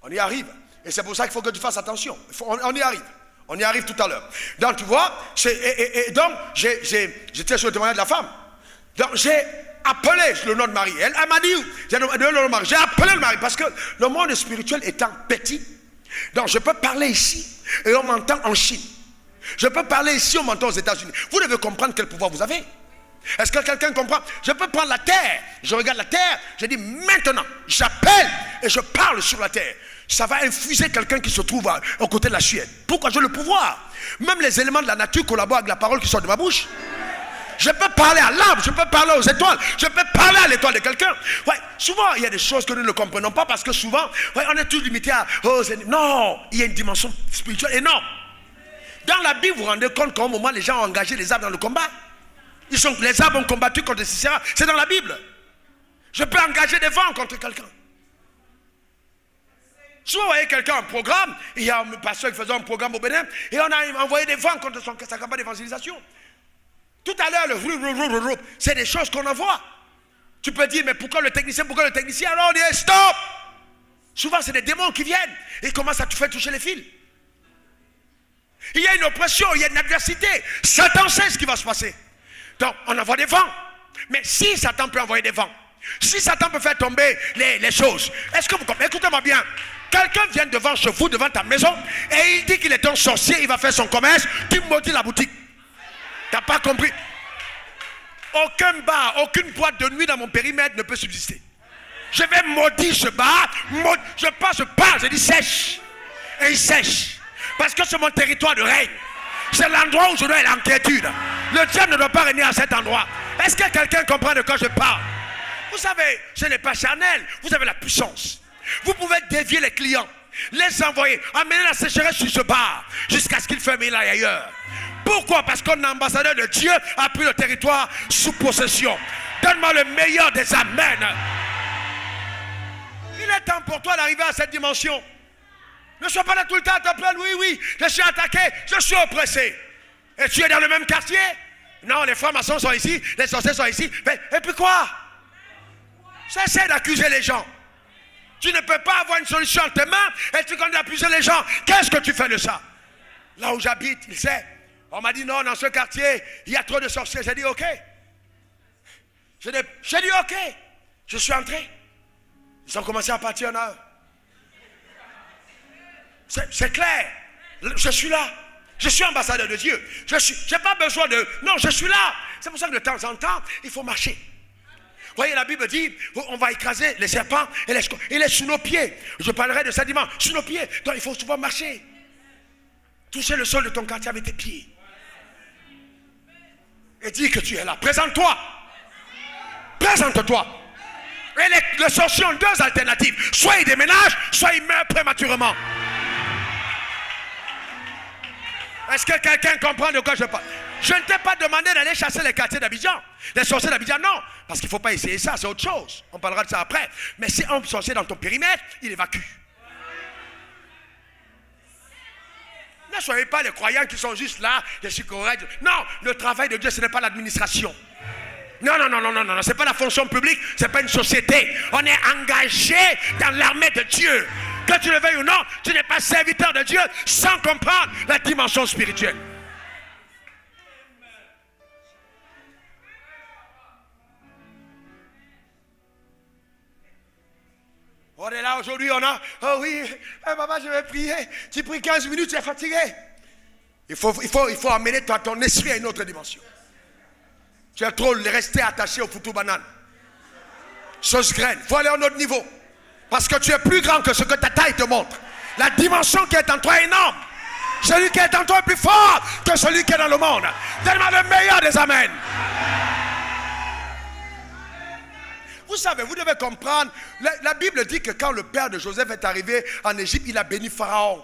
S1: On y arrive. Et c'est pour ça qu'il faut que tu fasses attention. On y arrive. On y arrive tout à l'heure. Donc tu vois, donc j'étais sur le témoignage de la femme. Donc j'ai appelé le nom de Marie. Elle m'a dit, j'ai donné le nom de Marie. J'ai appelé le mari parce que le monde spirituel étant petit. Donc je peux parler ici et on m'entend en Chine. Je peux parler ici, on m'entend aux États-Unis. Vous devez comprendre quel pouvoir vous avez. Est-ce que quelqu'un comprend? Je peux prendre la terre, je regarde la terre, je dis maintenant, j'appelle et je parle sur la terre. Ça va infuser quelqu'un qui se trouve aux côtés de la Suède. Pourquoi? J'ai le pouvoir. Même les éléments de la nature collaborent avec la parole qui sort de ma bouche. Je peux parler à l'arbre, je peux parler aux étoiles, je peux parler à l'étoile de quelqu'un. Ouais, souvent, il y a des choses que nous ne comprenons pas parce que souvent, ouais, on est tous limités à... Oh, non, il y a une dimension spirituelle énorme. Dans la Bible, vous vous rendez compte qu'à un moment, les gens ont engagé les arbres dans le combat. Les arbres ont combattu contre Sisera. C'est dans la Bible. Je peux engager des vents contre quelqu'un. Souvent, vous voyez quelqu'un en programme, il y a un pasteur qui faisait un programme au Bénin, et on a envoyé des vents contre sa campagne d'évangélisation. Tout à l'heure, le c'est des choses qu'on envoie. Tu peux dire, mais pourquoi le technicien? Alors on dit, stop! Souvent, c'est des démons qui viennent et commencent à te faire toucher les fils. Il y a une oppression, il y a une adversité. Satan sait ce qui va se passer. Donc, on envoie des vents. Mais si Satan peut envoyer des vents, si Satan peut faire tomber les choses, est-ce que vous comprenez? Écoutez-moi bien. Quelqu'un vient devant chez vous, devant ta maison, et il dit qu'il est un sorcier, il va faire son commerce, tu maudis la boutique. T'as pas compris? Aucun bar, aucune boîte de nuit dans mon périmètre ne peut subsister. Je vais maudire ce bar, je parle, je dis sèche. Et il sèche. Parce que c'est mon territoire de règne. C'est l'endroit où je dois être en quiétude. Le diable ne doit pas régner à cet endroit. Est-ce que quelqu'un comprend de quoi je parle? Vous savez, ce n'est pas charnel. Vous avez la puissance. Vous pouvez dévier les clients, les envoyer, amener la sécheresse sur ce bar, jusqu'à ce qu'il ferme là et ailleurs. Pourquoi? Parce qu'un ambassadeur de Dieu a pris le territoire sous possession. Donne-moi le meilleur des amens. Il est temps pour toi d'arriver à cette dimension. Ne sois pas là tout le temps à te plaindre. Oui, je suis attaqué, je suis oppressé. Et tu es dans le même quartier? Non, les francs-maçons sont ici, les sorciers sont ici. Mais, et puis quoi? Cessez d'accuser les gens. Tu ne peux pas avoir une solution en tes mains et tu continues d'accuser les gens. Qu'est-ce que tu fais de ça? Là où j'habite, il sait. On m'a dit non, dans ce quartier, il y a trop de sorciers. J'ai dit ok. J'ai dit ok. Je suis entré. Ils ont commencé à partir en heure. C'est clair. Je suis là. Je suis ambassadeur de Dieu. Je n'ai pas besoin de... Non, je suis là. C'est pour ça que de temps en temps, il faut marcher. Vous voyez, la Bible dit, on va écraser les serpents et les scorpions. Il est sous nos pieds. Je parlerai de ça dimanche. Sous nos pieds. Donc il faut souvent marcher. Toucher le sol de ton quartier avec tes pieds. Et dis que tu es là. Présente-toi. Présente-toi. Et les sorciers ont deux alternatives. Soit ils déménagent, soit ils meurent prématurément. Est-ce que quelqu'un comprend de quoi je parle? Je ne t'ai pas demandé d'aller chasser les quartiers d'Abidjan. Les sorciers d'Abidjan, non. Parce qu'il ne faut pas essayer ça, c'est autre chose. On parlera de ça après. Mais si un sorcier dans ton périmètre, il évacue. Ne soyez pas les croyants qui sont juste là, je suis correct. Non, le travail de Dieu, ce n'est pas l'administration. Non, ce n'est pas la fonction publique, ce n'est pas une société. On est engagé dans l'armée de Dieu. Que tu le veuilles ou non, tu n'es pas serviteur de Dieu sans comprendre la dimension spirituelle. On est là aujourd'hui, on a... Oh oui, papa, je vais prier. Tu pries 15 minutes, tu es fatigué. Il faut amener ton esprit à une autre dimension. Tu es trop resté attaché au foutu banane. Sauce graine. Il faut aller à un autre niveau. Parce que tu es plus grand que ce que ta taille te montre. La dimension qui est en toi est énorme. Celui qui est en toi est plus fort que celui qui est dans le monde. Donne-moi le meilleur des amens. Vous savez, vous devez comprendre. La Bible dit que quand le père de Joseph est arrivé en Égypte, il a béni Pharaon.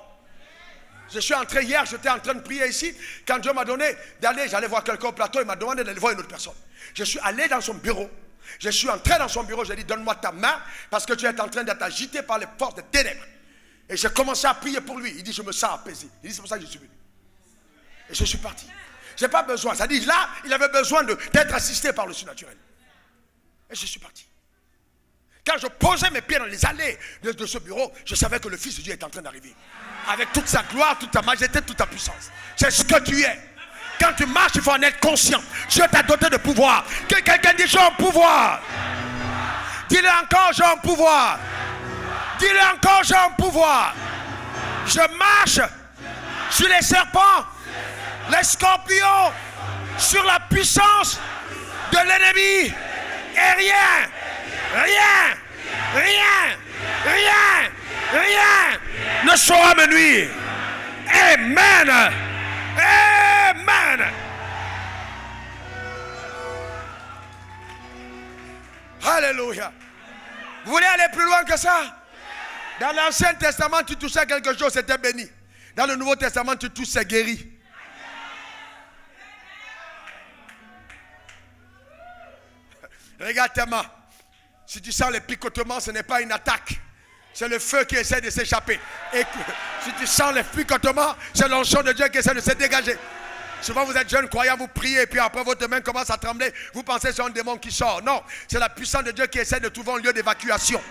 S1: Je suis entré hier, j'étais en train de prier ici. Quand Dieu m'a donné d'aller, j'allais voir quelqu'un au plateau, il m'a demandé d'aller voir une autre personne. Je suis allé dans son bureau. Je suis entré dans son bureau, j'ai dit donne-moi ta main parce que tu es en train d'être agité par les forces des ténèbres. Et j'ai commencé à prier pour lui. Il dit je me sens apaisé. Il dit c'est pour ça que je suis venu. Et je suis parti. Je n'ai pas besoin. Ça dit là, il avait besoin d'être assisté par le surnaturel. Et je suis parti. Quand je posais mes pieds dans les allées de ce bureau, je savais que le Fils de Dieu est en train d'arriver. Avec toute sa gloire, toute sa majesté, toute sa puissance. C'est ce que tu es. Quand tu marches, il faut en être conscient. Dieu t'a doté de pouvoir. Que quelqu'un dise j'ai un pouvoir. Dis-le encore, j'ai un pouvoir. Dis-le encore, j'ai un pouvoir. Je marche sur les serpents, les scorpions, sur la puissance de l'ennemi. Et rien ne saura me nuire. Amen. Amen. Alléluia. Vous voulez aller plus loin que ça? Dans l'Ancien Testament, tu touchais quelque chose, c'était béni. Dans le Nouveau Testament, tu touches, c'est guéri. Regarde tes mains. Si tu sens les picotements, ce n'est pas une attaque. C'est le feu qui essaie de s'échapper. Et si tu sens les picotements, c'est l'onction de Dieu qui essaie de se dégager. Souvent vous êtes jeune croyant, vous priez et puis après votre main commence à trembler. Vous pensez que c'est un démon qui sort. Non, c'est la puissance de Dieu qui essaie de trouver un lieu d'évacuation.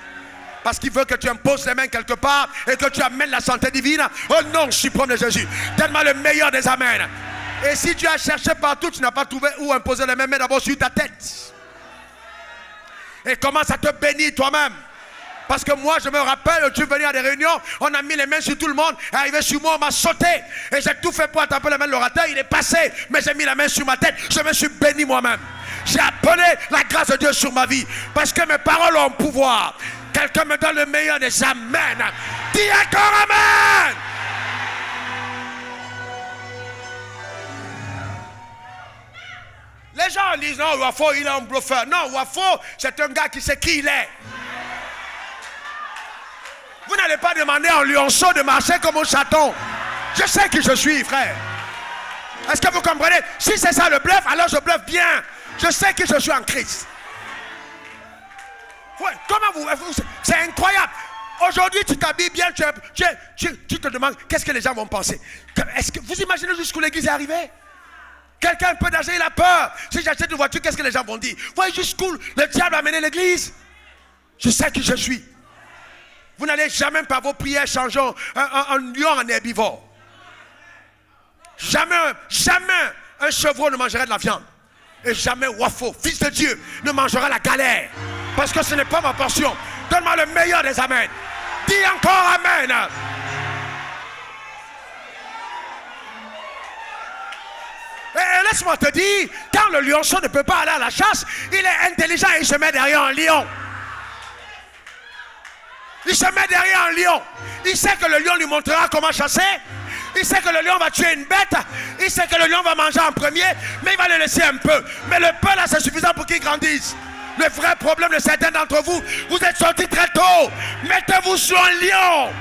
S1: Parce qu'il veut que tu imposes les mains quelque part et que tu amènes la santé divine au nom suprême de Jésus. Donne-moi le meilleur des amens. Et si tu as cherché partout, tu n'as pas trouvé où imposer les mains, mets d'abord sur ta tête. Et commence à te bénir toi-même. Parce que moi, je me rappelle, tu venais à des réunions, on a mis les mains sur tout le monde, arrivé sur moi, on m'a sauté. Et j'ai tout fait pour attraper la main de l'orateur, il est passé. Mais j'ai mis la main sur ma tête, je me suis béni moi-même. J'ai appelé la grâce de Dieu sur ma vie. Parce que mes paroles ont pouvoir. Quelqu'un me donne le meilleur des amens. Dis encore amen. Les gens disent non, Wafo il est un bluffeur. Non, Wafo c'est un gars qui sait qui il est. Vous n'allez pas demander à un lionceau de marcher comme un chaton. Je sais qui je suis, frère. Est-ce que vous comprenez? Si c'est ça le bluff, alors je bluffe bien. Je sais qui je suis en Christ. Ouais, comment vous... C'est incroyable. Aujourd'hui, tu t'habilles bien, tu te demandes qu'est-ce que les gens vont penser. Est-ce que vous imaginez jusqu'où l'église est arrivée? Quelqu'un un peu d'âge, il a peur. Si j'achète une voiture, qu'est-ce que les gens vont dire? Vous voyez jusqu'où le diable a mené l'église? Je sais qui je suis. Vous n'allez jamais par vos prières changer un lion en herbivore. Jamais un chevreau ne mangerait de la viande. Et jamais Wafo, fils de Dieu, ne mangera la galère. Parce que ce n'est pas ma portion. Donne-moi le meilleur des amens. Dis encore amen. Et laisse-moi te dire, quand le lionceau ne peut pas aller à la chasse, il est intelligent et il se met derrière un lion. Il se met derrière un lion. Il sait que le lion lui montrera comment chasser. Il sait que le lion va tuer une bête. Il sait que le lion va manger en premier. Mais il va le laisser un peu. Mais le peu là, c'est suffisant pour qu'il grandisse. Le vrai problème de certains d'entre vous, vous êtes sortis très tôt. Mettez-vous sur un lion.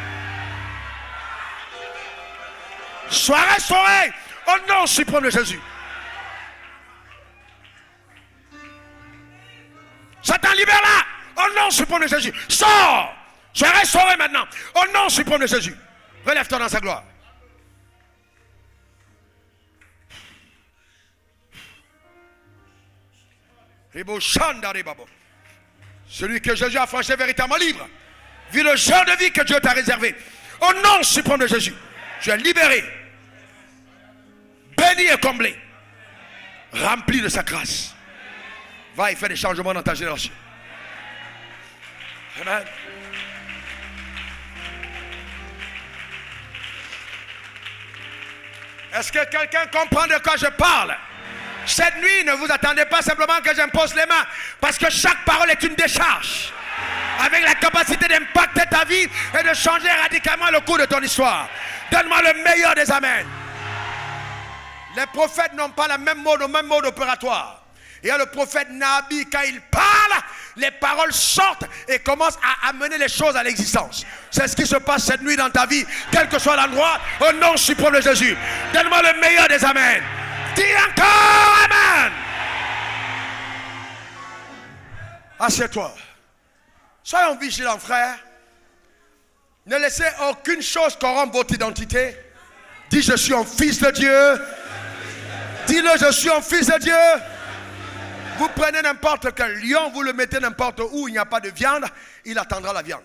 S1: Sois restauré au nom suprême de Jésus. Satan, libère-la au nom suprême de Jésus. Sors. Sois restauré maintenant au nom suprême de Jésus. Relève-toi dans sa gloire. Celui que Jésus a franchi véritablement libre. Vis le genre de vie que Dieu t'a réservé. Au nom suprême de Jésus. Tu es libéré. Béni et comblé. Rempli de sa grâce. Va et fais des changements dans ta génération. Amen. Est-ce que quelqu'un comprend de quoi je parle? Cette nuit, ne vous attendez pas simplement que j'impose les mains. Parce que chaque parole est une décharge. Avec la capacité d'impacter ta vie et de changer radicalement le cours de ton histoire. Donne-moi le meilleur des amens. Les prophètes n'ont pas le même mode opératoire. Il y a le prophète Nabi, quand il parle, les paroles sortent et commencent à amener les choses à l'existence. C'est ce qui se passe cette nuit dans ta vie, quel que soit l'endroit, au nom suprême de Jésus. Donne-moi le meilleur des amens. Dis encore amen. Assieds-toi. Soyons vigilants, frères. Ne laissez aucune chose corrompre votre identité. Dis, je suis un fils de Dieu. Dis-le, je suis un fils de Dieu. Vous prenez n'importe quel lion, vous le mettez n'importe où, il n'y a pas de viande, il attendra la viande.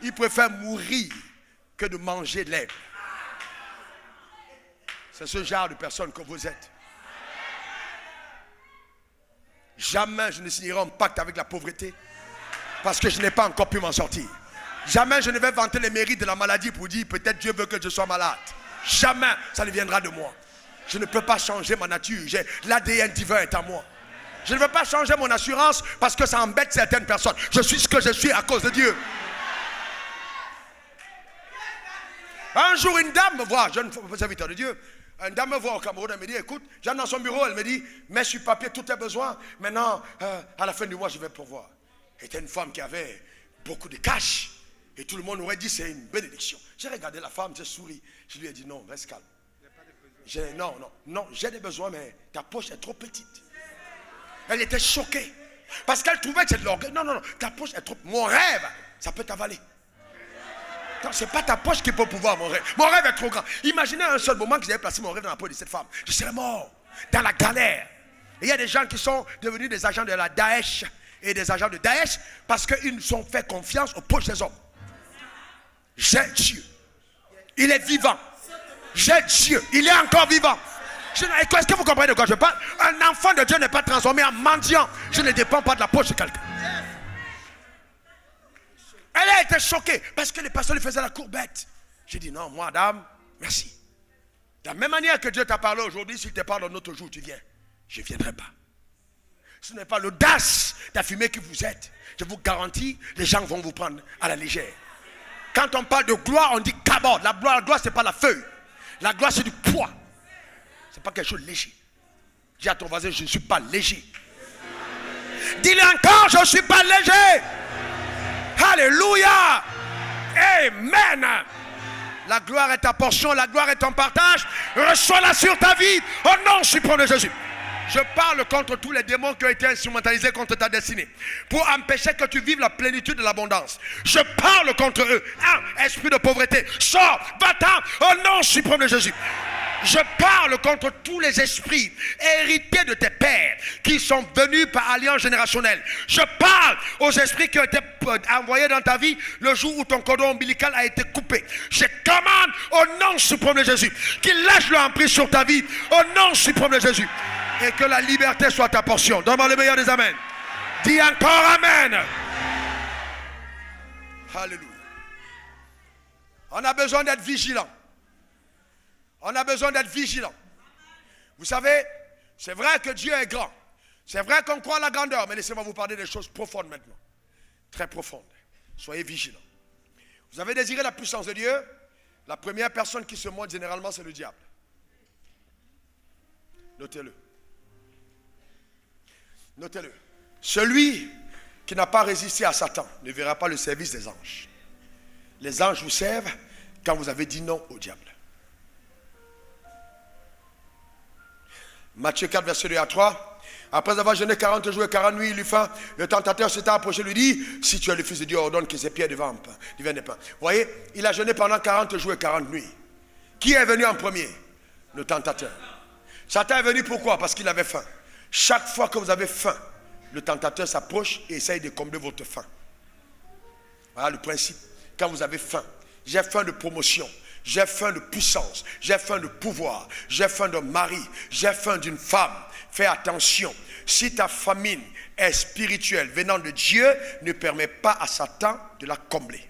S1: Il préfère mourir que de manger de l'herbe. C'est ce genre de personne que vous êtes. Jamais je ne signerai un pacte avec la pauvreté parce que je n'ai pas encore pu m'en sortir. Jamais je ne vais vanter les mérites de la maladie pour dire peut-être Dieu veut que je sois malade. Jamais ça ne viendra de moi. Je ne peux pas changer ma nature. L'ADN divin est en moi. Je ne veux pas changer mon assurance parce que ça embête certaines personnes. Je suis ce que je suis à cause de Dieu. Un jour, une dame me voit, jeune serviteur de Dieu. Une dame me voit au Cameroun, elle me dit, écoute, j'entre dans son bureau, elle me dit, mets sur papier tous tes besoins. Maintenant, à la fin du mois, je vais pourvoir. C'était une femme qui avait beaucoup de cash. Et tout le monde aurait dit, c'est une bénédiction. J'ai regardé la femme, j'ai souri. Je lui ai dit, non, reste calme. Non, j'ai des besoins, mais ta poche est trop petite. Elle était choquée. Parce qu'elle trouvait que c'est de l'orgueil. Non, ta poche est trop... Mon rêve, ça peut t'avaler. Ce n'est pas ta poche qui peut pouvoir mon rêve. Mon rêve est trop grand. Imaginez un seul moment que j'avais placé mon rêve dans la peau de cette femme. Je serais mort, dans la galère. Et il y a des gens qui sont devenus des agents de la Daesh et des agents de Daesh parce qu'ils ont fait confiance aux poches des hommes. J'ai Dieu. Il est vivant. J'ai Dieu. Il est encore vivant. Est-ce que vous comprenez de quoi je parle? Un enfant de Dieu n'est pas transformé en mendiant. Je ne dépends pas de la poche de quelqu'un. Elle a été choquée parce que les pasteurs lui faisaient la courbette. J'ai dit non, moi, dame, merci. De la même manière que Dieu t'a parlé aujourd'hui, s'il te parle un autre jour, tu viens. Je ne viendrai pas. Ce n'est pas l'audace d'affirmer qui vous êtes. Je vous garantis, les gens vont vous prendre à la légère. Quand on parle de gloire, on dit cabot. La gloire, ce n'est pas la feuille. La gloire, c'est du poids. Ce n'est pas quelque chose de léger. Dis à ton voisin, je ne suis pas léger. Dis-le encore, je ne suis pas léger. Alléluia. Amen. La gloire est ta portion, la gloire est ton partage. Reçois-la sur ta vie. Au nom suprême de Jésus. Je parle contre tous les démons qui ont été instrumentalisés contre ta destinée pour empêcher que tu vives la plénitude de l'abondance. Je parle contre eux. Esprit de pauvreté, sors, va-t'en, au nom suprême de Jésus. Je parle contre tous les esprits hérités de tes pères qui sont venus par alliance générationnelle. Je parle aux esprits qui ont été envoyés dans ta vie le jour où ton cordon ombilical a été coupé. Je commande au nom suprême de Jésus qu'il lâche l'emprise sur ta vie au nom suprême de Jésus. Et que la liberté soit ta portion. Donne-moi le meilleur des amens. Dis encore amen. Alléluia. On a besoin d'être vigilant. On a besoin d'être vigilant. Vous savez, c'est vrai que Dieu est grand. C'est vrai qu'on croit à la grandeur. Mais laissez-moi vous parler des choses profondes maintenant. Très profondes. Soyez vigilants. Vous avez désiré la puissance de Dieu. La première personne qui se montre généralement, c'est le diable. Notez-le. Notez-le. Celui qui n'a pas résisté à Satan ne verra pas le service des anges. Les anges vous servent quand vous avez dit non au diable. Matthieu 4, verset 2 à 3. Après avoir jeûné 40 jours et 40 nuits, il lui faim. Le tentateur s'est approché et lui dit, si tu es le fils de Dieu, ordonne que ces pierres deviennent des pains. Vous voyez, il a jeûné pendant 40 jours et 40 nuits. Qui est venu en premier? Le tentateur. Satan est venu pourquoi? Parce qu'il avait faim. Chaque fois que vous avez faim, le tentateur s'approche et essaye de combler votre faim. Voilà le principe. Quand vous avez faim, j'ai faim de promotion, j'ai faim de puissance, j'ai faim de pouvoir, j'ai faim d'un mari, j'ai faim d'une femme. Fais attention. Si ta famine est spirituelle venant de Dieu, ne permet pas à Satan de la combler.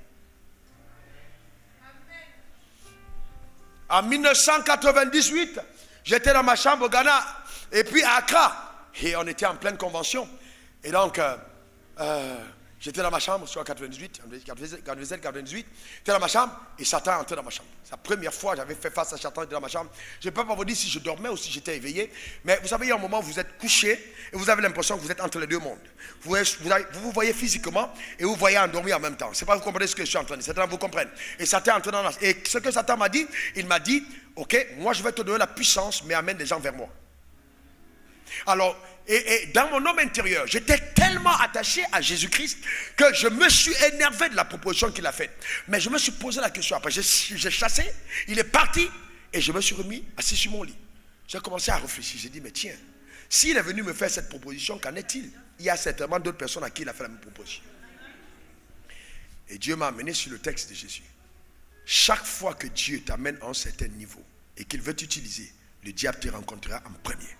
S1: En 1998, j'étais dans ma chambre au Ghana et puis à Accra. Et on était en pleine convention. Et donc, j'étais dans ma chambre, sur 98, j'étais dans ma chambre et Satan est entré dans ma chambre. C'est la première fois que j'avais fait face à Satan dans ma chambre. Je ne peux pas vous dire si je dormais ou si j'étais éveillé. Mais vous savez, il y a un moment où vous êtes couché et vous avez l'impression que vous êtes entre les deux mondes. Vous vous voyez physiquement et vous voyez endormi en même temps. C'est pas vous comprenez ce que je suis en train de dire. Satan vous comprenne. Et Satan est entré dans la... Et ce que Satan m'a dit, il m'a dit, ok, moi je vais te donner la puissance, mais amène des gens vers moi. Alors, et dans mon homme intérieur, j'étais tellement attaché à Jésus-Christ que je me suis énervé de la proposition qu'il a faite. Mais je me suis posé la question. Après, j'ai chassé, il est parti et je me suis remis assis sur mon lit. J'ai commencé à réfléchir. J'ai dit, mais tiens, s'il est venu me faire cette proposition, qu'en est-il? Il y a certainement d'autres personnes à qui il a fait la même proposition. Et Dieu m'a amené sur le texte de Jésus. Chaque fois que Dieu t'amène à un certain niveau et qu'il veut t'utiliser, le diable te rencontrera en premier.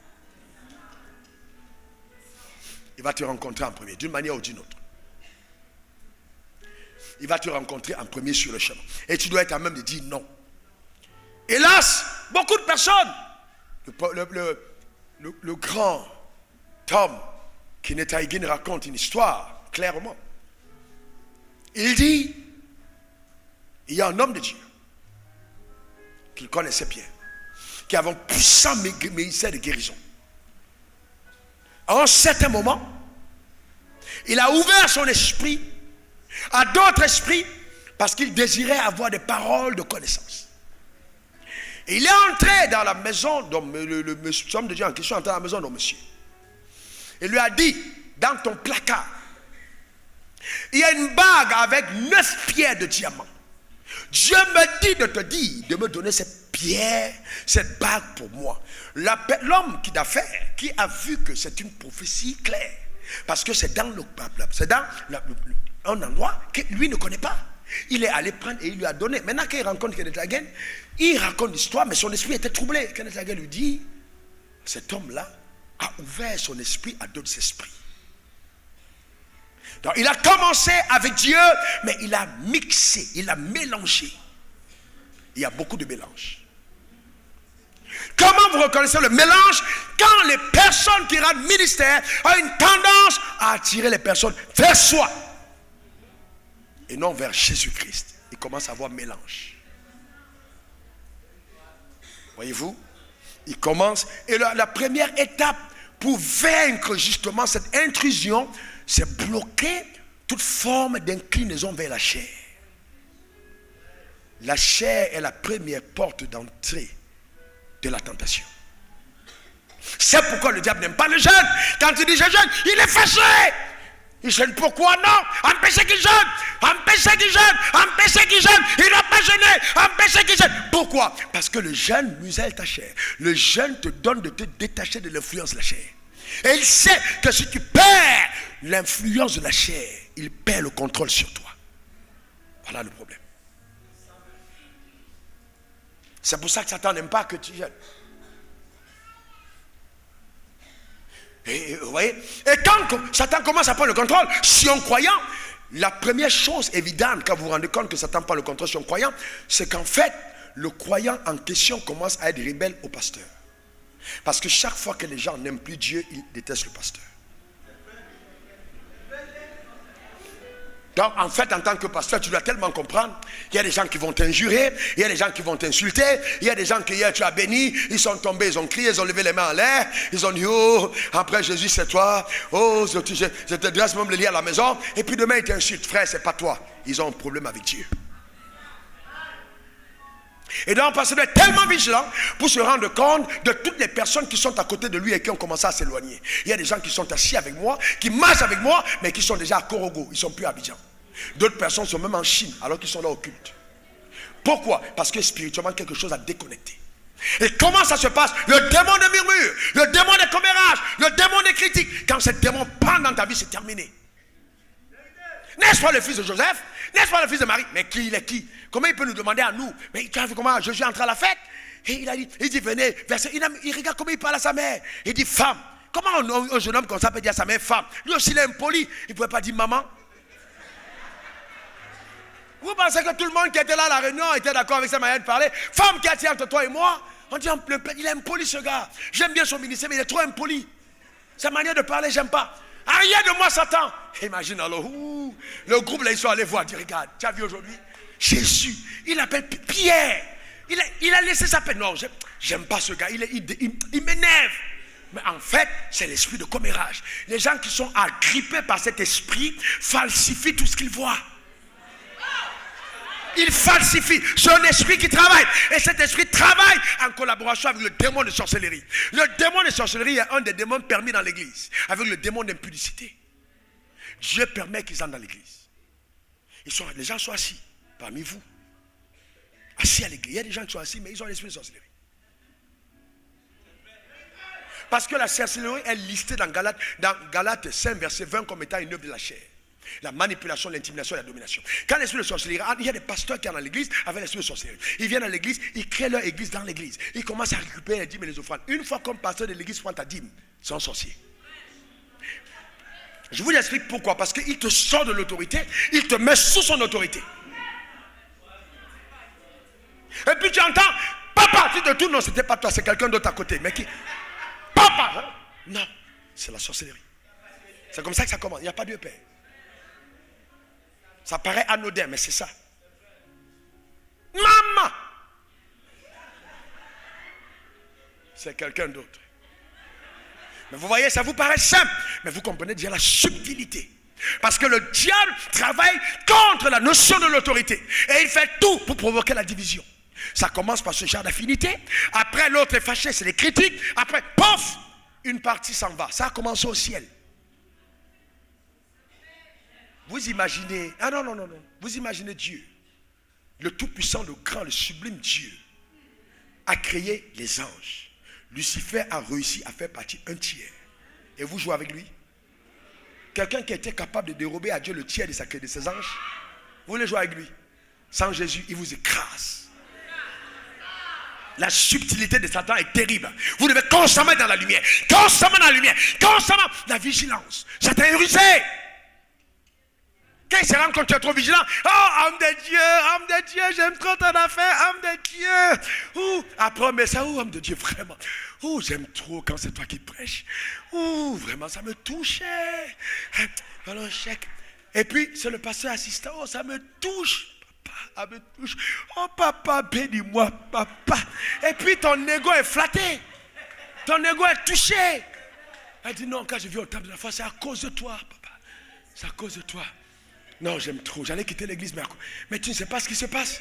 S1: Il va te rencontrer en premier, d'une manière ou d'une autre. Il va te rencontrer en premier sur le chemin. Et tu dois être à même de dire non. Hélas, beaucoup de personnes, le grand homme Kenneth Hagin raconte une histoire, clairement. Il dit, il y a un homme de Dieu qu'il connaissait bien, qui avait un puissant ministère de guérison. À un certain moment, il a ouvert son esprit à d'autres esprits parce qu'il désirait avoir des paroles de connaissance. Et il est entré dans la maison, donc l'homme de Dieu en question est entré dans la maison de monsieur. Il lui a dit, dans ton placard, il y a une bague avec 9 pierres de diamant. Dieu me dit de te dire, de me donner cette pierre, cette bague pour moi. L'homme d'affaires qui a vu que c'est une prophétie claire, parce que c'est dans un endroit que lui ne connaît pas. Il est allé prendre et il lui a donné. Maintenant qu'il rencontre Kenneth Hagin, il raconte l'histoire, mais son esprit était troublé. Kenneth Hagin lui dit, cet homme-là a ouvert son esprit à d'autres esprits. Donc il a commencé avec Dieu, mais il a mixé, il a mélangé. Il y a beaucoup de mélange. Comment vous reconnaissez le mélange? Quand les personnes qui rendent ministère ont une tendance à attirer les personnes vers soi et non vers Jésus-Christ. Ils commencent à avoir mélange. Voyez-vous? Ils commencent. Et la première étape pour vaincre justement cette intrusion, c'est bloquer toute forme d'inclinaison vers la chair. La chair est la première porte d'entrée de la tentation. C'est pourquoi le diable n'aime pas le jeûne. Quand il dit je jeûne, il est fâché. Il jeûne pourquoi? Non, empêchez qu'il jeûne. Empêchez qu'il jeûne. Empêchez qu'il jeûne. Il n'a pas jeûné. Empêchez qu'il jeûne. Pourquoi? Parce que le jeûne muselle ta chair. Le jeûne te donne de te détacher de l'influence de la chair. Et il sait que si tu perds l'influence de la chair, il perd le contrôle sur toi. Voilà le problème. C'est pour ça que Satan n'aime pas que tu jeûnes. Et vous voyez, et quand Satan commence à prendre le contrôle sur un croyant, la première chose évidente quand vous vous rendez compte que Satan prend le contrôle sur un croyant, c'est qu'en fait, le croyant en question commence à être rebelle au pasteur. Parce que chaque fois que les gens n'aiment plus Dieu, ils détestent le pasteur. Donc en fait, en tant que pasteur, tu dois tellement comprendre. Il y a des gens qui vont t'injurer, il y a des gens qui vont t'insulter, il y a des gens que hier tu as béni, ils sont tombés, ils ont crié, ils ont levé les mains en l'air, ils ont dit oh, après Jésus c'est toi, oh, je te dresse même le lit à la maison, et puis demain ils t'insultent, frère, c'est pas toi. Ils ont un problème avec Dieu. Et donc, parce qu'il est tellement vigilant pour se rendre compte de toutes les personnes qui sont à côté de lui et qui ont commencé à s'éloigner. Il y a des gens qui sont assis avec moi, qui marchent avec moi, mais qui sont déjà à Korogo, ils ne sont plus à Abidjan. D'autres personnes sont même en Chine, alors qu'ils sont là au culte. Pourquoi? Parce que spirituellement, quelque chose a déconnecté. Et comment ça se passe? Le démon de murmure, le démon de commérage, le démon de critique. Quand ce démon prend dans ta vie, c'est terminé. N'est-ce pas le fils de Joseph? N'est-ce pas le fils de Marie? Mais qui il est qui? Comment il peut nous demander à nous? Mais tu as vu comment Jésus est entré à la fête? Et il dit venez, verset, il regarde comment il parle à sa mère. Il dit femme. Comment un jeune homme comme ça peut dire à sa mère femme? Lui aussi il est impoli. Il ne pouvait pas dire maman. Vous pensez que tout le monde qui était là à la réunion était d'accord avec sa manière de parler? Femme qui attire entre toi et moi, on dit il est impoli ce gars. J'aime bien son ministère, mais il est trop impoli. Sa manière de parler, j'aime pas. Arrière de moi, Satan. Imagine alors, le groupe là, ils sont allés voir, dire regarde, tu as vu aujourd'hui Jésus, il appelle Pierre. Il a laissé sa peine. Non, j'aime pas ce gars, il m'énerve. Mais en fait, c'est l'esprit de commérage. Les gens qui sont agrippés par cet esprit falsifient tout ce qu'ils voient. Il falsifie. C'est un esprit qui travaille. Et cet esprit travaille en collaboration avec le démon de sorcellerie. Le démon de sorcellerie est un des démons permis dans l'église. Avec le démon d'impudicité. Dieu permet qu'ils entrent dans l'église. Les gens sont assis parmi vous. Assis à l'église. Il y a des gens qui sont assis, mais ils ont l'esprit de sorcellerie. Parce que la sorcellerie est listée dans Galates 5, verset 20 comme étant une œuvre de la chair. La manipulation, l'intimidation et la domination. Quand l'esprit de sorcellerie, il y a des pasteurs qui sont dans l'église avec l'esprit de sorcellerie. Ils viennent dans l'église, ils créent leur église dans l'église. Ils commencent à récupérer les dîmes et les offrandes. Une fois comme pasteur de l'église prend ta dîme, c'est un sorcier. Je vous explique pourquoi. Parce qu'il te sort de l'autorité, il te met sous son autorité. Et puis tu entends, papa, tu te tournes, non, c'était pas toi, c'est quelqu'un d'autre à côté. Mais qui? Papa, hein? Non, c'est la sorcellerie. C'est comme ça que ça commence. Il n'y a pas Dieu Père. Ça paraît anodin, mais c'est ça. Maman, c'est quelqu'un d'autre. Mais vous voyez, ça vous paraît simple, mais vous comprenez déjà la subtilité. Parce que le diable travaille contre la notion de l'autorité. Et il fait tout pour provoquer la division. Ça commence par ce genre d'affinité. Après, l'autre est fâché, c'est les critiques. Après, pof, une partie s'en va. Ça a commencé au ciel. Vous imaginez, non. Vous imaginez Dieu, le tout-puissant, le grand, le sublime Dieu, a créé les anges. Lucifer a réussi à faire partie un tiers. Et vous jouez avec lui? Quelqu'un qui était capable de dérober à Dieu le tiers de ses anges, vous voulez jouer avec lui? Sans Jésus, il vous écrase. La subtilité de Satan est terrible. Vous devez constamment être dans la lumière. Constamment dans la lumière. Constamment la vigilance. Satan est rusé. Quand il se rend compte que tu es trop vigilant, oh, homme de Dieu, j'aime trop ton affaire, homme de Dieu. Ouh, après, mais ça, homme de Dieu, vraiment. Ouh, j'aime trop quand c'est toi qui prêches. Ouh, vraiment, ça me touchait. Voilà un chèque. Et puis, c'est le pasteur assistant, oh, ça me touche. Papa, ça me touche. Oh, papa, bénis-moi, papa. Et puis, ton ego est flatté. Ton ego est touché. Elle dit, non, quand je viens au temple de la foi, c'est à cause de toi, papa. C'est à cause de toi. Non, j'aime trop. J'allais quitter l'église, mais tu ne sais pas ce qui se passe.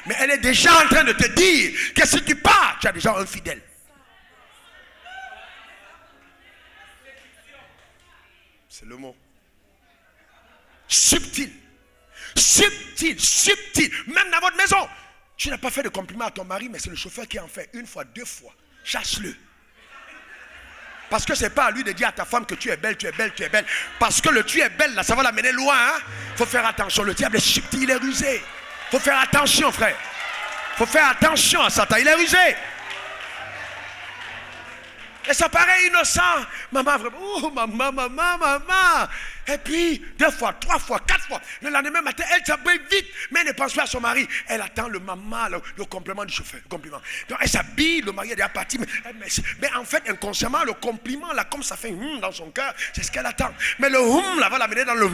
S1: Mais elle est déjà en train de te dire que si tu pars, tu as déjà un fidèle. C'est le mot. Subtil. Subtil. Même dans votre maison. Tu n'as pas fait de compliment à ton mari, mais c'est le chauffeur qui en fait une fois, deux fois. Chasse-le. Parce que ce n'est pas à lui de dire à ta femme que tu es belle. Parce que le tu es belle, là, ça va l'amener loin. Il faut faire attention. Le diable est subtil, il est rusé. Il faut faire attention, frère. Il faut faire attention à Satan, il est rusé. Et ça paraît innocent. Maman, vraiment, oh, maman. Et puis, 2 fois, 3 fois, 4 fois. Le lendemain matin, elle s'habille vite. Mais elle ne pense pas à son mari. Elle attend le maman, le compliment du chauffeur. Le compliment. Donc, elle s'habille, le mari est déjà parti. Mais en fait, inconsciemment, le compliment, là, comme ça fait dans son cœur, c'est ce qu'elle attend. Mais le là, va l'amener dans le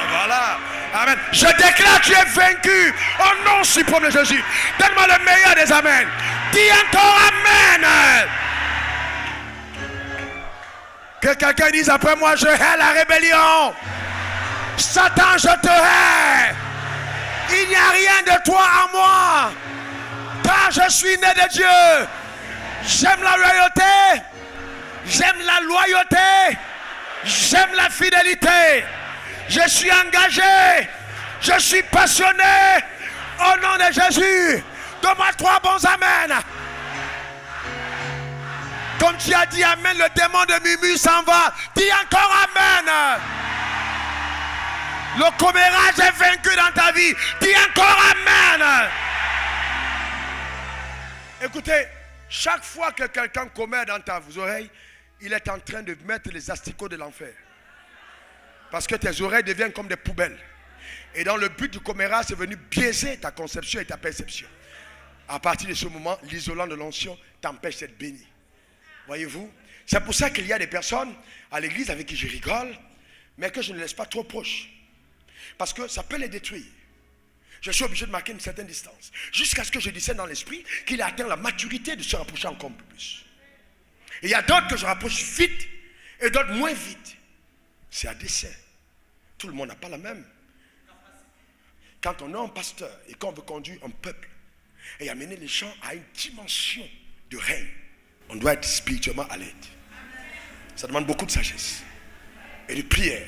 S1: voilà. Amen. Je déclare que tu es vaincu. Au nom suprême de Jésus. Donne-moi le meilleur des amens. Dis encore amen. Que quelqu'un dise après moi, je hais la rébellion. Satan, je te hais. Il n'y a rien de toi en moi. Car je suis né de Dieu. J'aime la loyauté. J'aime la loyauté. J'aime la fidélité. Je suis engagé. Je suis passionné. Au nom de Jésus. Donne-moi 3 bons amen. Comme tu as dit amen, le démon de Mumu s'en va. Dis encore amen. Le commérage est vaincu dans ta vie. Dis encore amen. Écoutez, chaque fois que quelqu'un commet dans ta oreille, il est en train de mettre les asticots de l'enfer. Parce que tes oreilles deviennent comme des poubelles. Et dans le but du commérage, c'est venu biaiser ta conception et ta perception. À partir de ce moment, l'isolant de l'onction t'empêche d'être béni. Voyez-vous? C'est pour ça qu'il y a des personnes à l'église avec qui je rigole, mais que je ne laisse pas trop proche. Parce que ça peut les détruire. Je suis obligé de marquer une certaine distance. Jusqu'à ce que je discerne dans l'esprit qu'il a atteint la maturité de se rapprocher encore un peu plus. Et il y a d'autres que je rapproche vite et d'autres moins vite. C'est à dessein. Tout le monde n'a pas la même. Quand on est un pasteur et qu'on veut conduire un peuple et amener les gens à une dimension de règne, on doit être spirituellement alerte. Ça demande beaucoup de sagesse et de prière.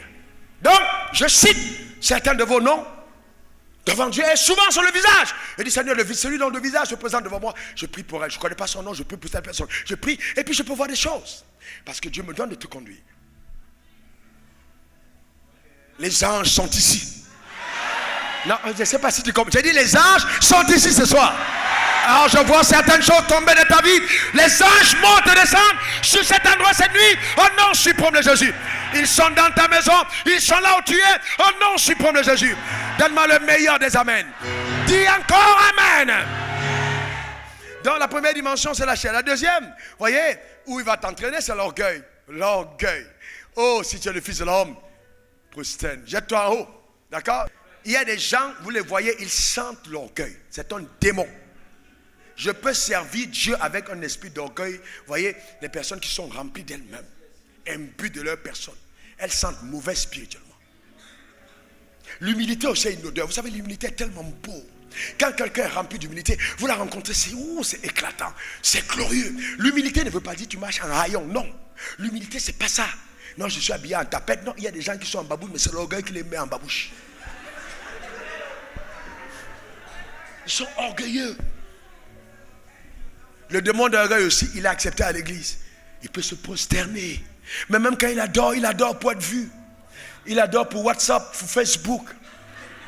S1: Donc, je cite certains de vos noms devant Dieu et souvent sur le visage. Je dis, Seigneur, celui dont le visage se présente devant moi, je prie pour elle. Je ne connais pas son nom, je prie pour cette personne. Je prie et puis je peux voir des choses. Parce que Dieu me donne de te conduire. Les anges sont ici. Non, je ne sais pas si tu comprends. J'ai dit, les anges sont ici ce soir. Alors je vois certaines choses tomber de ta vie. Les anges montent et descendent sur cet endroit cette nuit. Au nom suprême de Jésus. Ils sont dans ta maison. Ils sont là où tu es. Au nom suprême de Jésus. Donne-moi le meilleur des amens. Dis encore amen. Donc la première dimension c'est la chair. La deuxième, voyez, où il va t'entraîner c'est l'orgueil. L'orgueil. Oh, si tu es le fils de l'homme, prosterne. Jette-toi en haut. D'accord? Il y a des gens, vous les voyez, ils sentent l'orgueil. C'est un démon. Je peux servir Dieu avec un esprit d'orgueil. Vous voyez, les personnes qui sont remplies d'elles-mêmes, imbues de leur personne, elles sentent mauvais spirituellement. L'humilité aussi a une odeur. Vous savez, l'humilité est tellement beau. Quand quelqu'un est rempli d'humilité, vous la rencontrez, c'est éclatant, c'est glorieux. L'humilité ne veut pas dire tu marches en rayon, non. L'humilité, c'est pas ça. Non, je suis habillé en tapette. Non, il y a des gens qui sont en babouche, mais c'est l'orgueil qui les met en babouche. Ils sont orgueilleux. Le démon d'orgueil aussi, il est accepté à l'église. Il peut se prosterner. Mais même quand il adore pour être vu. Il adore pour WhatsApp, pour Facebook.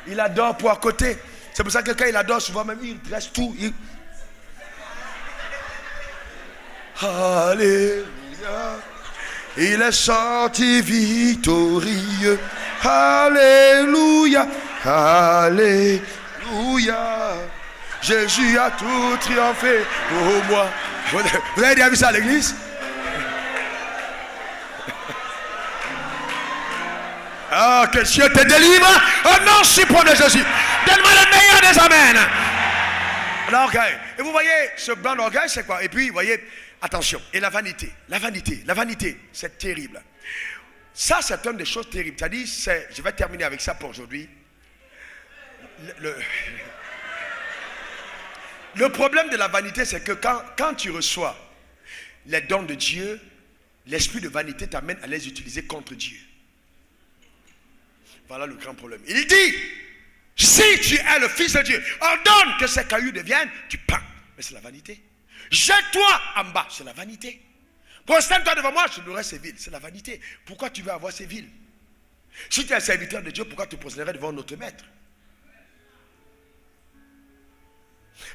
S1: Il adore pour à côté. C'est pour ça que quand il adore, souvent même, il dresse tout. Alléluia. Il est sorti victorieux. Alléluia. Alléluia. Jésus a tout triomphé pour moi. Vous avez déjà vu ça à l'église? Ah, que Dieu te délivre au nom suprême de Jésus. Donne-moi le meilleur des amens. L'orgueil. Et vous voyez, ce blanc d'orgueil, c'est quoi? Et puis, vous voyez, attention. Et la vanité. La vanité, c'est terrible. Ça, c'est une des choses terribles. C'est-à-dire, je vais terminer avec ça pour aujourd'hui. Le problème de la vanité, c'est que quand tu reçois les dons de Dieu, l'esprit de vanité t'amène à les utiliser contre Dieu. Voilà le grand problème. Il dit, si tu es le fils de Dieu, ordonne que ces cailloux deviennent du pain. Mais c'est la vanité. Jette-toi en bas, c'est la vanité. Prosterne-toi devant moi, je louerai ces villes. C'est la vanité. Pourquoi tu veux avoir ces villes? Si tu es un serviteur de Dieu, pourquoi tu te prosternerais devant notre maître?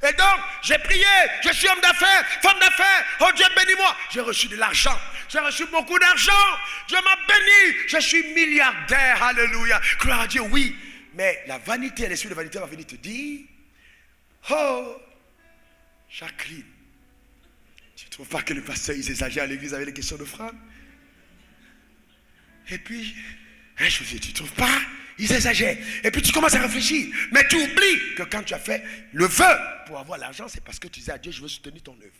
S1: Et donc, j'ai prié, je suis homme d'affaires, femme d'affaires, oh Dieu bénis-moi. J'ai reçu de l'argent, j'ai reçu beaucoup d'argent, Dieu m'a béni, je suis milliardaire, alléluia. Gloire à Dieu, oui. Mais la vanité, l'esprit de vanité va venir te dire, oh, Jacqueline, tu ne trouves pas que le pasteur, il s'exagère à l'église avec les questions de frères? Et puis, je dis, tu ne trouves pas? Ils exagèrent. Et puis tu commences à réfléchir. Mais tu oublies que quand tu as fait le vœu pour avoir l'argent, c'est parce que tu disais à Dieu, je veux soutenir ton œuvre.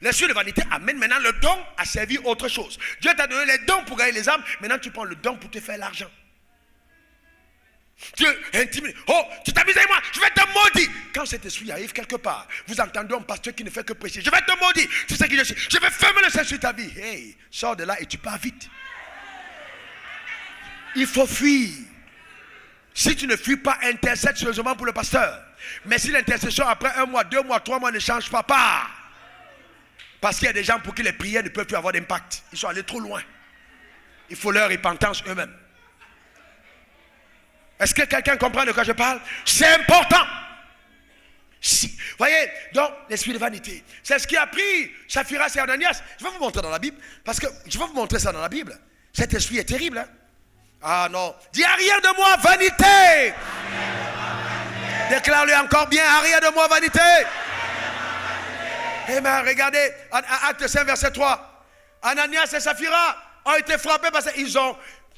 S1: L'esprit de vanité amène maintenant le don à servir autre chose. Dieu t'a donné les dons pour gagner les âmes. Maintenant tu prends le don pour te faire l'argent. Dieu intimide. Oh, tu t'amuses avec moi, je vais te maudire. Quand cet esprit arrive quelque part, vous entendez un pasteur qui ne fait que prêcher. Je vais te maudire. Tu sais qui je suis. Je vais fermer le ciel sur ta vie. Hey, sors de là et tu pars vite. Il faut fuir. Si tu ne fuis pas, intercède sérieusement pour le pasteur. Mais si l'intercession après 1 mois, 2 mois, 3 mois ne change pas, pars. Parce qu'il y a des gens pour qui les prières ne peuvent plus avoir d'impact. Ils sont allés trop loin. Il faut leur repentance eux-mêmes. Est-ce que quelqu'un comprend de quoi je parle? C'est important. Si. Vous voyez, donc l'esprit de vanité, c'est ce qui a pris Saphira et Ananias. Je vais vous montrer dans la Bible. Parce que je vais vous montrer ça dans la Bible. Cet esprit est terrible, hein? Ah non. Dis arrière de moi, vanité. Déclare-le encore bien, arrière de moi, vanité. Eh bien, regardez, Acte 5, verset 3. Ananias et Saphira ont été frappés parce qu'ils ont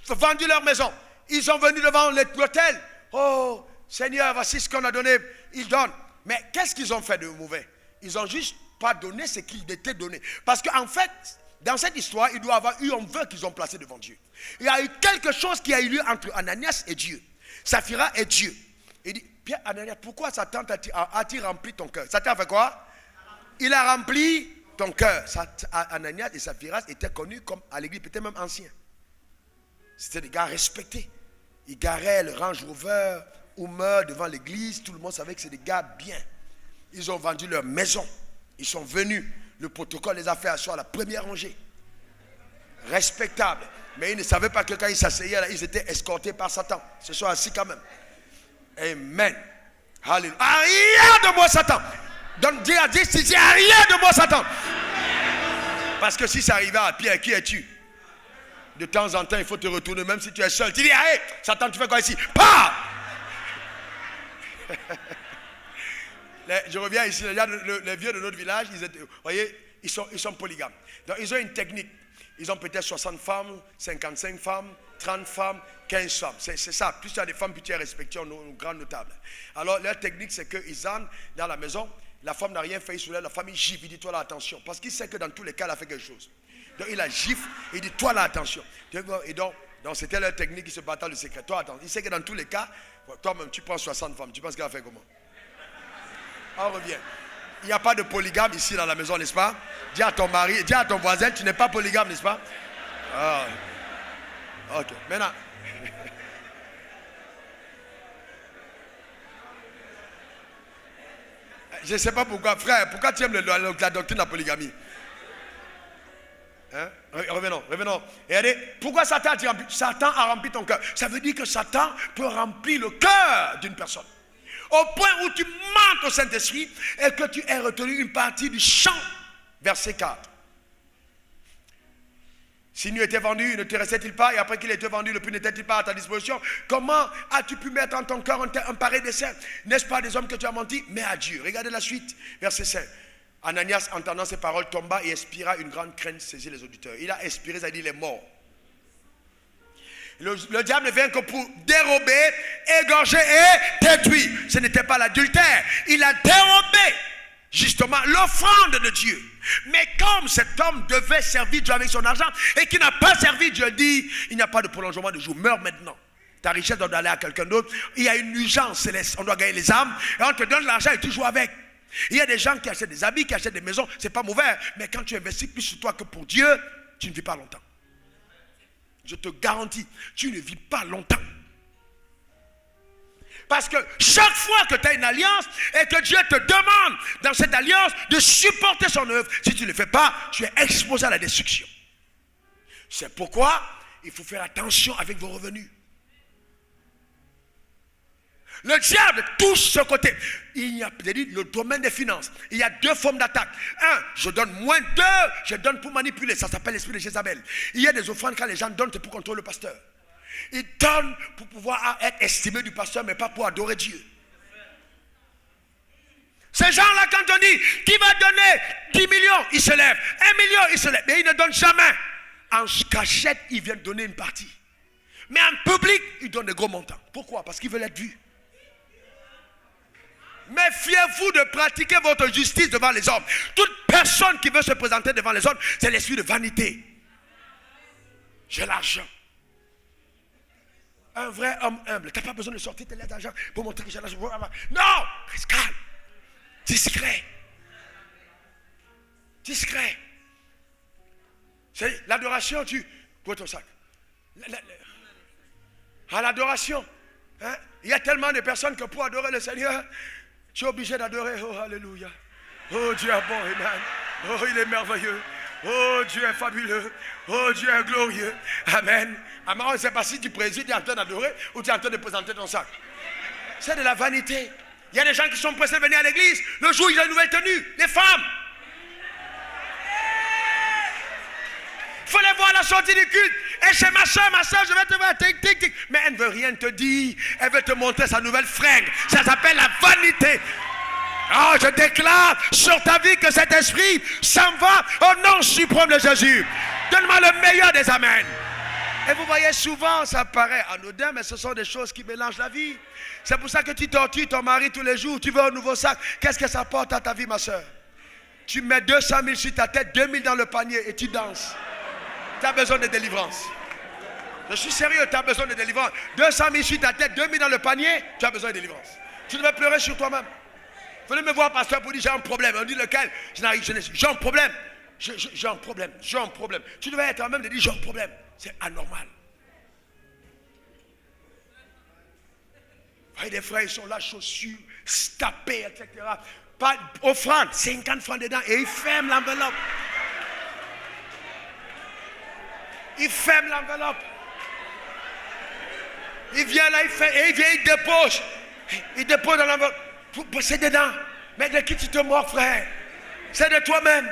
S1: vendu leur maison. Ils sont venus devant l'autel. Oh, Seigneur, voici ce qu'on a donné. Ils donnent. Mais qu'est-ce qu'ils ont fait de mauvais? Ils ont juste pas donné ce qu'il était donné. Parce qu'en fait, dans cette histoire, il doit y avoir eu un vœu qu'ils ont placé devant Dieu. Il y a eu quelque chose qui a eu lieu entre Ananias et Dieu. Saphira et Dieu. Il dit, Pierre, Ananias, pourquoi Satan a-t-il rempli ton cœur? Satan a fait quoi? Il a rempli ton cœur. Ananias et Saphira étaient connus comme à l'église, peut-être même anciens. C'était des gars respectés. Ils garaient le Range Rover ou meurent devant l'église. Tout le monde savait que c'est des gars bien. Ils ont vendu leur maison. Ils sont venus. Le protocole les a fait asseoir à la première rangée. Respectable. Mais ils ne savaient pas que quand ils s'asseyaient là, ils étaient escortés par Satan. Ils se sont assis quand même. Amen. Alléluia. Arrière de moi, Satan. Donc Dieu a dit, si arrière de moi, Satan. Parce que si ça arrivait à Pierre, qui es-tu? De temps en temps, il faut te retourner, même si tu es seul. Tu dis, hey, Satan, tu fais quoi ici? Pas. Je reviens ici, les vieux de notre village, ils étaient, vous voyez, ils sont polygames. Donc ils ont une technique. Ils ont peut-être 60 femmes, 55 femmes, 30 femmes, 15 femmes. C'est ça. Plus tu as des femmes, plus tu es respecté aux grands notables. Alors leur technique, c'est qu'ils entrent dans la maison. La femme n'a rien fait sur elle. La femme, il gifle. Il dit, toi là, attention. Parce qu'il sait que dans tous les cas, elle a fait quelque chose. Donc il la gifle. Il dit, toi là, attention. Et donc c'était leur technique. Ils se battent le secret. Toi, attends. Il sait que dans tous les cas, toi-même, tu prends 60 femmes. Tu penses qu'elle a fait comment? On revient. Il n'y a pas de polygame ici dans la maison, n'est-ce pas? Dis à ton mari, dis à ton voisin, tu n'es pas polygame, n'est-ce pas? Ah. Ok, maintenant. Je ne sais pas pourquoi, frère, pourquoi tu aimes la doctrine de la polygamie? Hein? Revenons. Regardez, pourquoi Satan a rempli ton cœur? Ça veut dire que Satan peut remplir le cœur d'une personne. Au point où tu mentes au Saint-Esprit et que tu aies retenu une partie du chant. Verset 4. S'il n'eût été vendu, ne te restait-il pas? Et après qu'il ait été vendu, le prix n'était-il pas à ta disposition? Comment as-tu pu mettre en ton cœur un pareil dessein? N'est-ce pas des hommes que tu as menti? Mais à Dieu. Regardez la suite. Verset 5. Ananias, entendant ces paroles, tomba et expira. Une grande crainte saisit les auditeurs. Il a expiré, ça dit il est mort. Le diable ne vient que pour dérober, égorger et détruire. Ce n'était pas l'adultère. Il a dérobé justement l'offrande de Dieu. Mais comme cet homme devait servir Dieu avec son argent et qu'il n'a pas servi Dieu, dit il n'y a pas de prolongement de jour. Meurs maintenant. Ta richesse doit aller à quelqu'un d'autre. Il y a une urgence céleste. On doit gagner les âmes et on te donne l'argent et tu joues avec. Il y a des gens qui achètent des habits, qui achètent des maisons. C'est pas mauvais. Mais quand tu investis plus sur toi que pour Dieu, tu ne vis pas longtemps. Je te garantis, tu ne vis pas longtemps. Parce que chaque fois que tu as une alliance et que Dieu te demande dans cette alliance de supporter son œuvre, si tu ne le fais pas, tu es exposé à la destruction. C'est pourquoi il faut faire attention avec vos revenus. Le diable touche ce côté. Il y a le domaine des finances. Il y a deux formes d'attaque. Un, je donne moins. Deux, je donne pour manipuler. Ça s'appelle l'esprit de Jézabel. Il y a des offrandes quand les gens donnent, c'est pour contrôler le pasteur. Ils donnent pour pouvoir être estimés du pasteur, mais pas pour adorer Dieu. Ces gens-là, quand on dit qui va donner 10 millions, ils se lèvent. 1 million, ils se lèvent. Mais ils ne donnent jamais. En cachette, ils viennent donner une partie. Mais en public, ils donnent des gros montants. Pourquoi? Parce qu'ils veulent être vus. Méfiez-vous de pratiquer votre justice devant les hommes. Toute personne qui veut se présenter devant les hommes, c'est l'esprit de vanité. J'ai l'argent. Un vrai homme humble, tu n'as pas besoin de sortir tes lettres d'argent pour montrer que j'ai l'argent. Non, reste calme. Discret. Discret. C'est l'adoration, tu prends ton sac. À l'adoration, hein? Il y a tellement de personnes que pour adorer le Seigneur, tu es obligé d'adorer. Oh, alléluia. Oh, Dieu est bon, amen. Oh, il est merveilleux. Oh, Dieu est fabuleux. Oh, Dieu est glorieux. Amen. Amen. On ne sait pas si tu présides, tu es en train d'adorer ou tu es en train de présenter ton sac. C'est de la vanité. Il y a des gens qui sont pressés de venir à l'église le jour où il y a une nouvelle tenue. Les femmes. Il faut les voir à la sortie du culte. Et chez ma soeur, je vais te voir. Tic, tic, tic. Mais elle ne veut rien te dire. Elle veut te montrer sa nouvelle fringue. Ça s'appelle la vanité. Oh, je déclare sur ta vie que cet esprit s'en va au nom suprême de Jésus. Donne-moi le meilleur des amens. Et vous voyez souvent, ça paraît anodin, mais ce sont des choses qui mélangent la vie. C'est pour ça que tu tortures ton mari tous les jours. Tu veux un nouveau sac. Qu'est-ce que ça apporte à ta vie, ma soeur? Tu mets 200 000 sur ta tête, 2 000 dans le panier et tu danses. Tu as besoin de délivrance. Je suis sérieux, tu as besoin de délivrance. 200 000 sur ta tête, 2 000 dans le panier, tu as besoin de délivrance. Tu devais pleurer sur toi-même. Venez me voir, pasteur, pour dire j'ai un problème. On dit lequel? J'ai un problème. J'ai un problème. Tu devais être en même de dire j'ai un problème. C'est anormal. Vous voyez des frères, ils sont là, chaussures, tapés, etc. Pas offrande, 50 francs dedans et ils ferment l'enveloppe. Il ferme l'enveloppe. Il vient là, il dépose. Il dépose dans l'enveloppe. C'est dedans. Mais de qui tu te moques, frère? C'est de toi-même.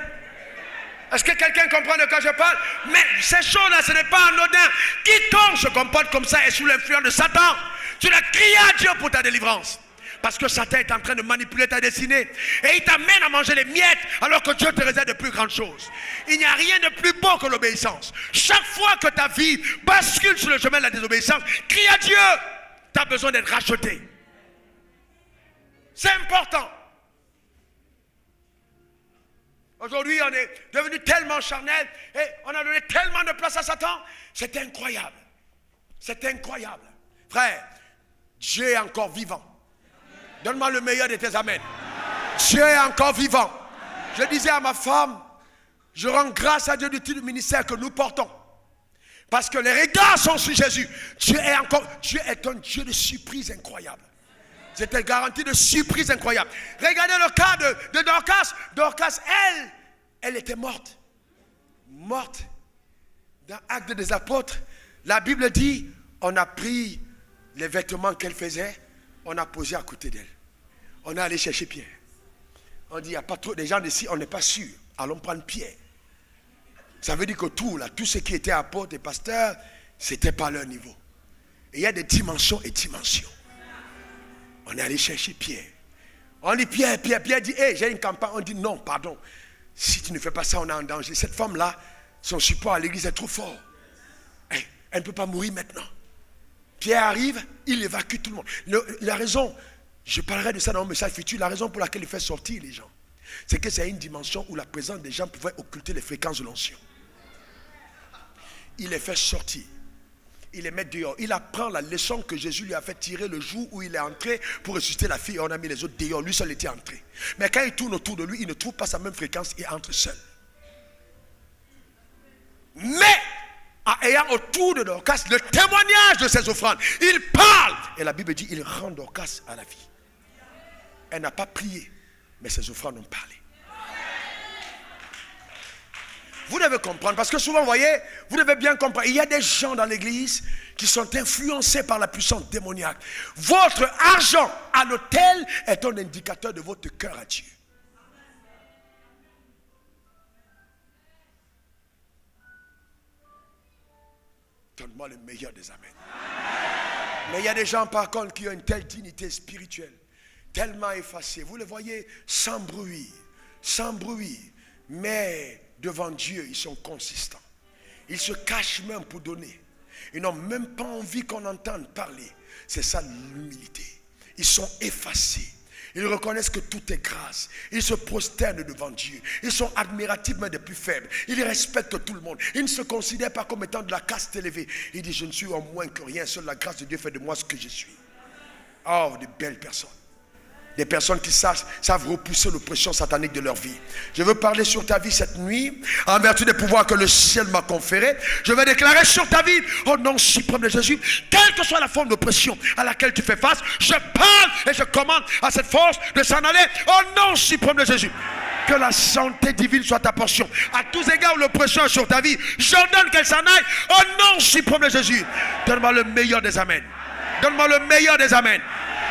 S1: Est-ce que quelqu'un comprend de quoi je parle? Mais ces choses-là, ce n'est pas anodin. Quiconque se comporte comme ça est sous l'influence de Satan. Tu dois crier à Dieu pour ta délivrance. Parce que Satan est en train de manipuler ta destinée. Et il t'amène à manger les miettes alors que Dieu te réserve de plus grandes choses. Il n'y a rien de plus beau que l'obéissance. Chaque fois que ta vie bascule sur le chemin de la désobéissance, crie à Dieu. Tu as besoin d'être racheté. C'est important. Aujourd'hui, on est devenu tellement charnel et on a donné tellement de place à Satan. C'est incroyable. C'est incroyable. Frère, Dieu est encore vivant. Donne-moi le meilleur de tes amens. Dieu est encore vivant. Je disais à ma femme, je rends grâce à Dieu du titre du ministère que nous portons. Parce que les regards sont sur Jésus. Dieu est un Dieu de surprise incroyable. C'est une garantie de surprise incroyable. Regardez le cas de Dorcas. Dorcas, elle était morte. Morte. Dans Actes des Apôtres, la Bible dit, on a pris les vêtements qu'elle faisait, on a posé à côté d'elle. On est allé chercher Pierre. On dit, il n'y a pas trop de gens d'ici, on n'est pas sûr. Allons prendre Pierre. Ça veut dire que tout ce qui était apôtre et pasteur, c'était pas leur niveau. Et il y a des dimensions et dimensions. On est allé chercher Pierre. On dit Pierre dit, hey, j'ai une campagne. On dit non, pardon. Si tu ne fais pas ça, on est en danger. Cette femme-là, son support à l'église est trop fort. Hey, elle ne peut pas mourir maintenant. Pierre arrive, il évacue tout le monde. La raison, je parlerai de ça dans mon message futur, la raison pour laquelle il fait sortir les gens, c'est que c'est une dimension où la présence des gens pouvait occulter les fréquences de l'onction. Il les fait sortir. Il les met dehors. Il apprend la leçon que Jésus lui a fait tirer le jour où il est entré pour ressusciter la fille. On a mis les autres dehors. Lui seul était entré. Mais quand il tourne autour de lui, il ne trouve pas sa même fréquence et entre seul. Mais, en ayant autour de Dorcas le témoignage de ses offrandes, il parle. Et la Bible dit, il rend Dorcas à la vie. Elle n'a pas prié, mais ses offrandes ont parlé. Vous devez comprendre, parce que souvent, vous voyez, vous devez bien comprendre, il y a des gens dans l'église qui sont influencés par la puissance démoniaque. Votre argent à l'autel est un indicateur de votre cœur à Dieu. Donne-moi le meilleur des amens. Mais il y a des gens, par contre, qui ont une telle dignité spirituelle, tellement effacée. Vous les voyez sans bruit, mais devant Dieu, ils sont consistants. Ils se cachent même pour donner. Ils n'ont même pas envie qu'on entende parler. C'est ça l'humilité. Ils sont effacés. Ils reconnaissent que tout est grâce. Ils se prosternent devant Dieu. Ils sont admiratifs mais des plus faibles. Ils respectent tout le monde. Ils ne se considèrent pas comme étant de la caste élevée. Ils disent, je ne suis en moins que rien. Seule la grâce de Dieu fait de moi ce que je suis. Oh, de belles personnes. Des personnes qui savent repousser l'oppression satanique de leur vie. Je veux parler sur ta vie cette nuit, en vertu des pouvoirs que le ciel m'a conférés. Je vais déclarer sur ta vie, au nom suprême de Jésus, quelle que soit la forme d'oppression à laquelle tu fais face, je parle et je commande à cette force de s'en aller, au nom suprême de Jésus. Que la santé divine soit ta portion. À tous égards, l'oppression est sur ta vie, j'ordonne qu'elle s'en aille, au nom suprême de Jésus. Donne-moi le meilleur des amens. Donne-moi le meilleur des amens.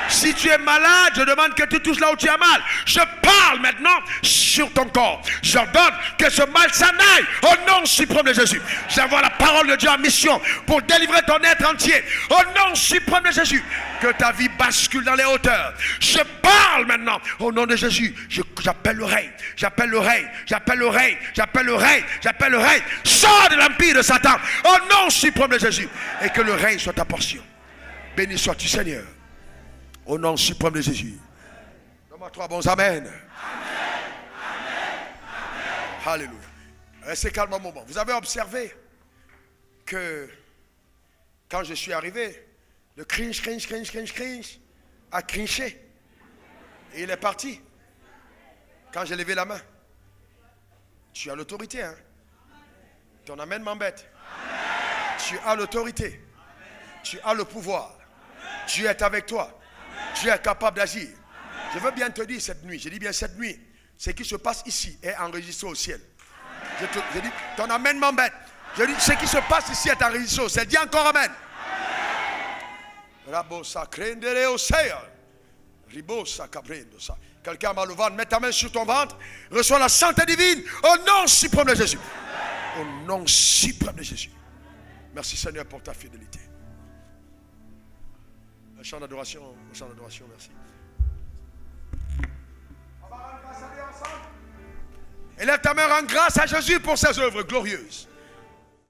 S1: Si tu es malade, je demande que tu touches là où tu as mal. Je parle maintenant sur ton corps. J'ordonne que ce mal s'en aille au nom suprême de Jésus. J'envoie la parole de Dieu en mission pour délivrer ton être entier. Au nom suprême de Jésus. Que ta vie bascule dans les hauteurs. Je parle maintenant au nom de Jésus. J'appelle le règne. J'appelle le règne. J'appelle le règne. J'appelle le règne. J'appelle le règne. Sors de l'empire de Satan. Au nom suprême de Jésus. Et que le règne soit ta portion. Béni sois-tu Seigneur. Au nom suprême de Jésus. Donne-moi 3 bons amen. Amen. Alléluia. Restez calme un moment. Vous avez observé que quand je suis arrivé, le cringe a crinché. Et il est parti. Quand j'ai levé la main. Tu as l'autorité, hein? Ton amen m'embête. Tu as l'autorité. Tu as le pouvoir. Dieu est avec toi. Dieu est capable d'agir. Je veux bien te dire cette nuit, je dis bien cette nuit, ce qui se passe ici est enregistré au ciel. Je dis, ton amen m'embête. Je dis, ce qui se passe ici est enregistré au ciel. Dis encore amen. Quelqu'un m'a le ventre, mets ta main sur ton ventre, reçois la santé divine au nom suprême de Jésus. Au nom suprême de Jésus. Merci Seigneur pour ta fidélité. Un chant d'adoration, merci. Élève ta main, rends grâce à Jésus pour ses œuvres glorieuses.